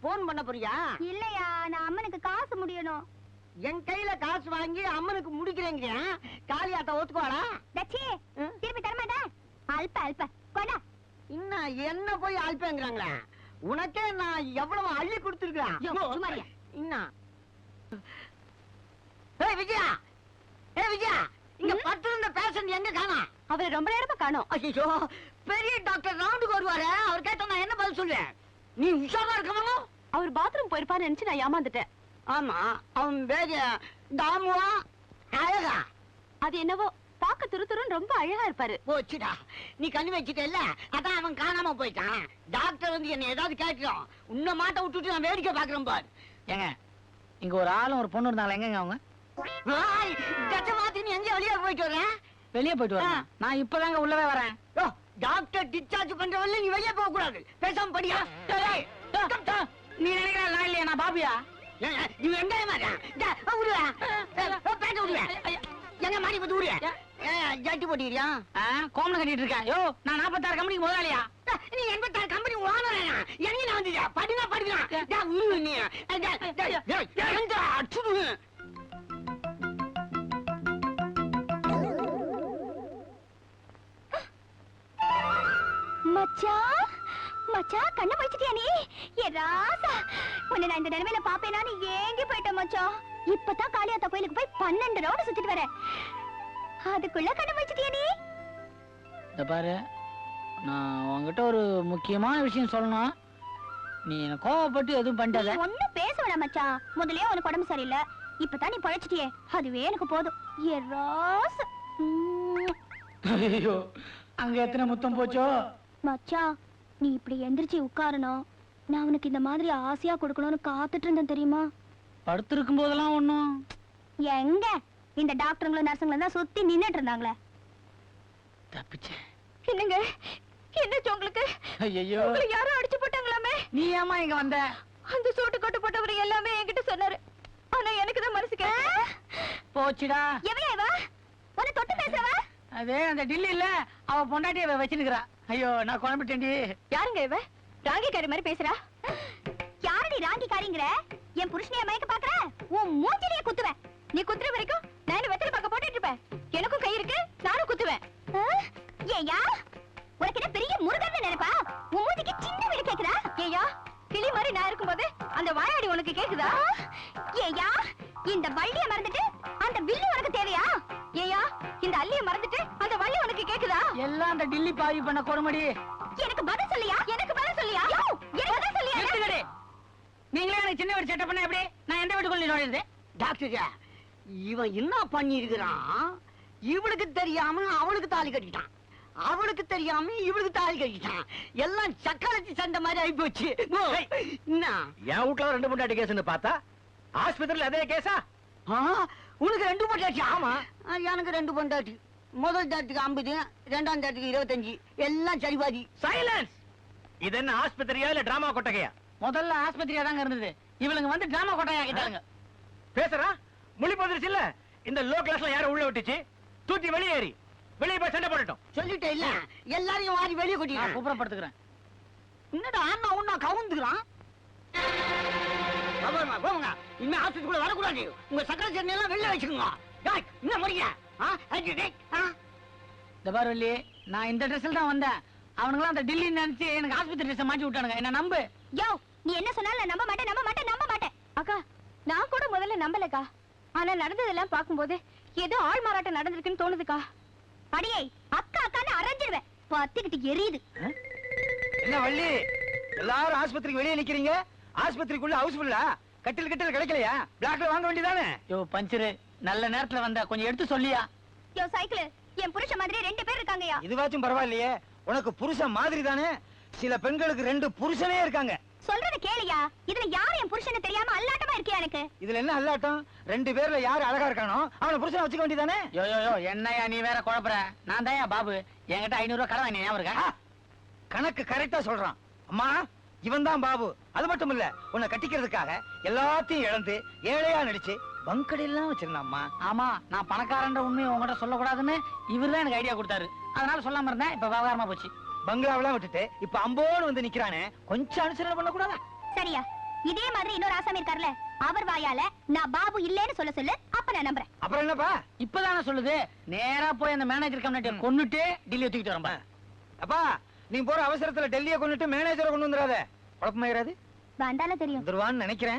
போன் பண்ண போறியா? இல்லையா, நான் அம்மனுக்கு காசு முடியணும். என் கையில காசு வாங்கி அம்மனுக்கு முடிக்கிறேங்க. காளியாத்தா ஒத்துக்குவாடா? தச்சி திருப்பி தரமாட்டா? அல்ப அல்ப கொடா. இன்னும் என்ன போய் அல்பேங்கிறாங்களே? உனக்கே நான் எவ்வளவு அள்ளி கொடுத்துருக்கேன். சுமாரியா. இன்னும் விஜயா, விஜயா, இங்க பத்து இருந்த பேஷண்ட் எங்க காணோம்? அவரை ரொம்ப நேரமா காணோம். ஐயோ, பெரிய டாக்டர் ரவுண்டுக்கு வருவாரு, அவர் கேட்டா நான் என்ன பதில் சொல்லுவேன்? நீ உஷாரா இருக்கணும். அவர் பாத்ரூம் போயிருப்பான்னு நினைச்சு நான் ஏமாந்துட்டேன். ஆமா, அவன் பேரு தாமுவா அழகா. அது என்னவோ பாக்க துருத்துருன்னு ரொம்ப அழகா இருப்பாரு. போச்சுடா, நீ கண்ணு வச்சுட்டல, அதான் அவன் காணாம போயிட்டான். டாக்டர் வந்து என்ன ஏதாவது கேட்கிறோம், உன்னை மாட்ட விட்டுட்டு நான் வேடிக்கை பாக்குறேன் பாரு. ஏங்க, இங்க ஒரு ஆளும் ஒரு பொண்ணு இருந்தாங்க. எங்க அவங்க? மாத்தி நீ எங்க வெளியே போயிட்டு வரேன்? வெளியே போயிட்டு வரேன். நான் இப்பதாங்க உள்ளவே வரேன். டாக்டர் டிஸ்சார்ஜ் பண்றவல்ல நீ வெளியே போக கூடாது. பேசாம படியா. நீ நினைக்கிற நான் இல்லையா, நான் பாபியா? நீ வெங்காயமா எங்க மாடி பத்து ஊரு ஜட்டி போட்டியா? கோமணம் கட்டிட்டு இருக்கேன். யோ, நான் 46 கம்பெனிக்கு முதலாளியா? நீ 86 கம்பெனி ஓனர் எனக்கு நான் வந்து படினா படிக்கலாம் உருவு நீ அச்சுடு. மச்சான் மச்சான் கண்ண முடிச்சிட்டியா நீ? ஏ ராசா, உன்னை நான் இந்த நிலைமையில பாப்பேனா? நீ ஏங்கி போயிட்ட மச்சான். இப்பதான் காளியாத்தா கோயிலுக்கு போய் 12 ரவுண்ட் சுத்திட்டு வரேன். அதுக்குள்ள கண்ண முடிச்சிட்டியா நீ? இந்த பாரு, நான் உன்கிட்ட ஒரு முக்கியமான விஷயம் சொல்லணும். நீ என்ன கோவப்பட்டு எதுவும் பண்ணிட்டாத. ஒன்னும் பேச வேணாம் மச்சான். முதல்லயே உனக்கு உடம்பு சரியில்லை, இப்பதான் நீ பழைச்சிட்டியே, அதுவே எனக்கு போதும். ஏ ராசா. ஐயோ, அங்க எத்தனை முத்தம் போச்சோ? மச்சான், நீ இப்படி எந்திரிச்சு உட்காரணும். நான் உனக்கு இந்த மாதிரி ஆசையா கொடுக்கணும்னு காத்துட்டு இருந்தேன் தெரியுமா? படுத்திருக்கும் போதெல்லாம் ஒண்ணும். எங்க இந்த டாக்டருங்களும் நர்ஸுங்களும் தான் சுத்தி நின்னுட்டு இருந்தாங்களே. தப்பிச்சேன். என்னங்க என்னாச்சு உங்களுக்கு? ஐயோ, உங்களை யாரோ அடிச்சு போட்டாங்களாமே. நீ ஏமா இங்க வந்த? அந்த சூட்டு கொட்டு போட்டவர் எல்லாமே என்கிட்ட சொன்னாரு. ஆனா எனக்கு தான் மனசு கேட்கல. போச்சுடா. எவையா இவ? உன்னை தொட்டு பேசுறவா? அதே அந்த டில்லி இல்ல, அவ பொண்டாட்டிய வச்சிருக்கிறா. ஐயோ, நான் குழம்பிட்டேன்டி. யாருங்க இவ? ராங்கிக்காரி மாதிரி பேசுறா. யாரடி ராங்கிக்காரிங்கற? என் புருஷனைய மயக்க பாக்குற? உன் மூஞ்சிலேயே குத்துவேன். நீ குத்துற வரைக்கும் நான் என்ன வெத்தலை பாக்க போட்டுட்டு இருப்பேன். எனக்கும் கை இருக்கு, நானும் குத்துவேன். ஏயா, உனக்கு என்ன பெரிய முருகன் நினைப்பா? உன் மூஞ்சிக்கு சின்ன வீடு கேக்குதா? ஏயா, கிளி மாதிரி நான் இருக்கும்போது அந்த வாயாடி உனக்கு கேக்குதா? ஏயா, இந்த வள்ளிய மறந்துட்டு அந்த வில்லு உனக்கு தேவையா? ஏயா, இந்த அள்ளிய மறந்துட்டு அந்த வள்ளி உனக்கு கேக்குதா? எல்லாம் அந்த டில்லி பாவி பண்ண கொடுமடி. எனக்கு பதில் சொல்லியா? எனக்கு பதில் சொல்லியா? எனக்கு பதில் சொல்லியா? எடுத்துக்கடி. நீங்களே எனக்கு சின்ன வீடு செட்டப் பண்ண எப்படி? நான் எந்த வீட்டுக்குள்ள நுழையுது? டாக்டர், இவன் என்ன பண்ணி இருக்கிறான்? இவளுக்கு தெரியாம அவளுக்கு தாலி கட்டிட்டான், அவளுக்கு தெரியாம இவளுக்கு தாலி கட்டிட்டான். எல்லாம் சக்கரத்தி சண்டை மாதிரி ஆகி போச்சு. என்ன என் வீட்டுல 2 பொண்டாட்டி கேஸ்னு பார்த்தா ஆஸ்பத்திரியில அதே கேஸா? உனக்கு 2 பொண்டாட்டி? ஆமா, எனக்கு 2 பொண்டாட்டி. முதல் தாட்டுக்கு 50, 2ஆம் தாட்டுக்கு 25, எல்லாம் சரிபாதி. சைலன்ஸ். இது என்ன ஆஸ்பத்திரியா இல்ல டிராமா கொட்டகையா? முதல்ல ஆஸ்பத்திரியா தாங்க இருந்தது. இவளுங்க வந்து டிராமா கொட்டையா ஆக்கிட்டாங்க. பேசுறா முழி போதிருச்சு இல்ல. இந்த லோ கிளாஸ்ல யாரும் உள்ள விட்டுச்சு? தூக்கி வெளியேறி வெளியே போய் சண்டை போடட்டும். சொல்லிட்டே இல்ல, எல்லாரையும் வாரி வெளியே நான் கொட்டிடுறேன். குப்புறப்படுத்துக்கிறேன். என்னடா அண்ணா ஒண்ணா கவுந்துக்கிறான்? போங்க, இனிமே ஆஸ்பத்திரிக்குள்ள வரக்கூடாது. உங்க சக்கரை சட்னி எல்லாம் வெளில வச்சுக்கோங்க. என்ன முடிய? இந்த பாரு வள்ளி, நான் இந்த ட்ரெஸ்ல தான் வந்தேன். அவனுங்களாம் அந்த டில்லி நினைச்சு எனக்கு ஆஸ்பத்திரி ட்ரெஸ் மாட்டி விட்டானுங்க. என்ன நம்பு. யோ, நீ என்ன சொன்னாலும் நான் நம்ப மாட்டேன், நம்ப மாட்டேன், நம்ப மாட்டேன். அக்கா, நான் கூட முதல்ல நம்பலக்கா. ஆனா நடந்ததெல்லாம் பாக்கும்போது ஏதோ ஆள் மாறாட்டம் நடந்திருக்குன்னு தோணுதுக்கா. அடியே, அக்கா அக்கான்னு அரைஞ்சிருவேன். பத்திக்கிட்டு எரியுது. என்ன வள்ளி, எல்லாரும் ஆஸ்பத்திரிக்கு வெளியே நிக்கிறீங்க? ஆஸ்பத்திரிக்குள்ள ஹவுஸ்ஃபுல்லா? கட்டில் கட்டில் கிடைக்கலையா? பிளாக்ல வாங்க வேண்டியதானே? யோ பஞ்சரு, நல்ல நேரத்துல வந்த, கொஞ்சம் எடுத்து சொல்லியா? யோ சைக்கிள், என் புருஷன் மாதிரி 2 பேர் இருக்காங்கயா. இதுவாச்சும் பரவாயில்லையே, உனக்கு புருஷன் மாதிரி தானே. சில பெண்களுக்கு 2 புருஷனே இருக்காங்க. சொல்றது கேளியா? இதுல யார் என் புருஷன்னு தெரியாம அல்லாட்டமா இருக்கியா எனக்கு? இதுல என்ன அல்லாட்டம்? 2 பேர்ல யாரு அழகா இருக்கானோ அவனை புருஷனை வச்சுக்க வேண்டியதானே? யோ யோ யோ, என்னையா நீ வேற குழப்பற? நான் தான் பாபு, என்கிட்ட 500 ரூபாய் கடன் வாங்கி ஞாபகம் இருக்கா? கணக்கு கரெக்டா சொல்றான். அம்மா, இவன் தான் பாபு. அது மட்டும் இல்ல, உன்னை கட்டிக்கிறதுக்காக எல்லாத்தையும் இழந்து ஏழையா நடிச்சு பங்கடையெல்லாம் வச்சிருந்தாம்மா. ஆமா, நான் பணக்காரன்ற உண்மையை உங்ககிட்ட சொல்லக்கூடாதுன்னு இவர்தான் எனக்கு ஐடியா கொடுத்தாரு. அதனால சொல்லாம இருந்தேன். இப்ப விவகாரமா போச்சு. பங்களாவெல்லாம் விட்டுட்டு இப்ப அம்போன்னு வந்து நிக்கிறானே, கொஞ்சம் அனுசரணை பண்ண கூடாதா? சரியா? இதே மாதிரி இன்னொரு ஆசாமி இருக்கார்ல, அவர் வாயால நான் பாபு இல்லேன்னு சொல்ல சொல்லு, அப்ப நான் நம்புறேன். அப்புறம் என்னப்பா? இப்பதானே சொல்லுது. நேரா போய் அந்த மேனேஜர் கம்யூனிட்டியை கொன்னுட்டு டில்லியை தூக்கிட்டு வரம்பா. அப்பா, நீ போற அவசரத்துல டெல்லியை கொண்டுட்டு மேனேஜரை கொண்டு வந்துடாத. குழப்பமாயிராது? வந்தால தெரியும் வந்துருவான்னு நினைக்கிறேன்.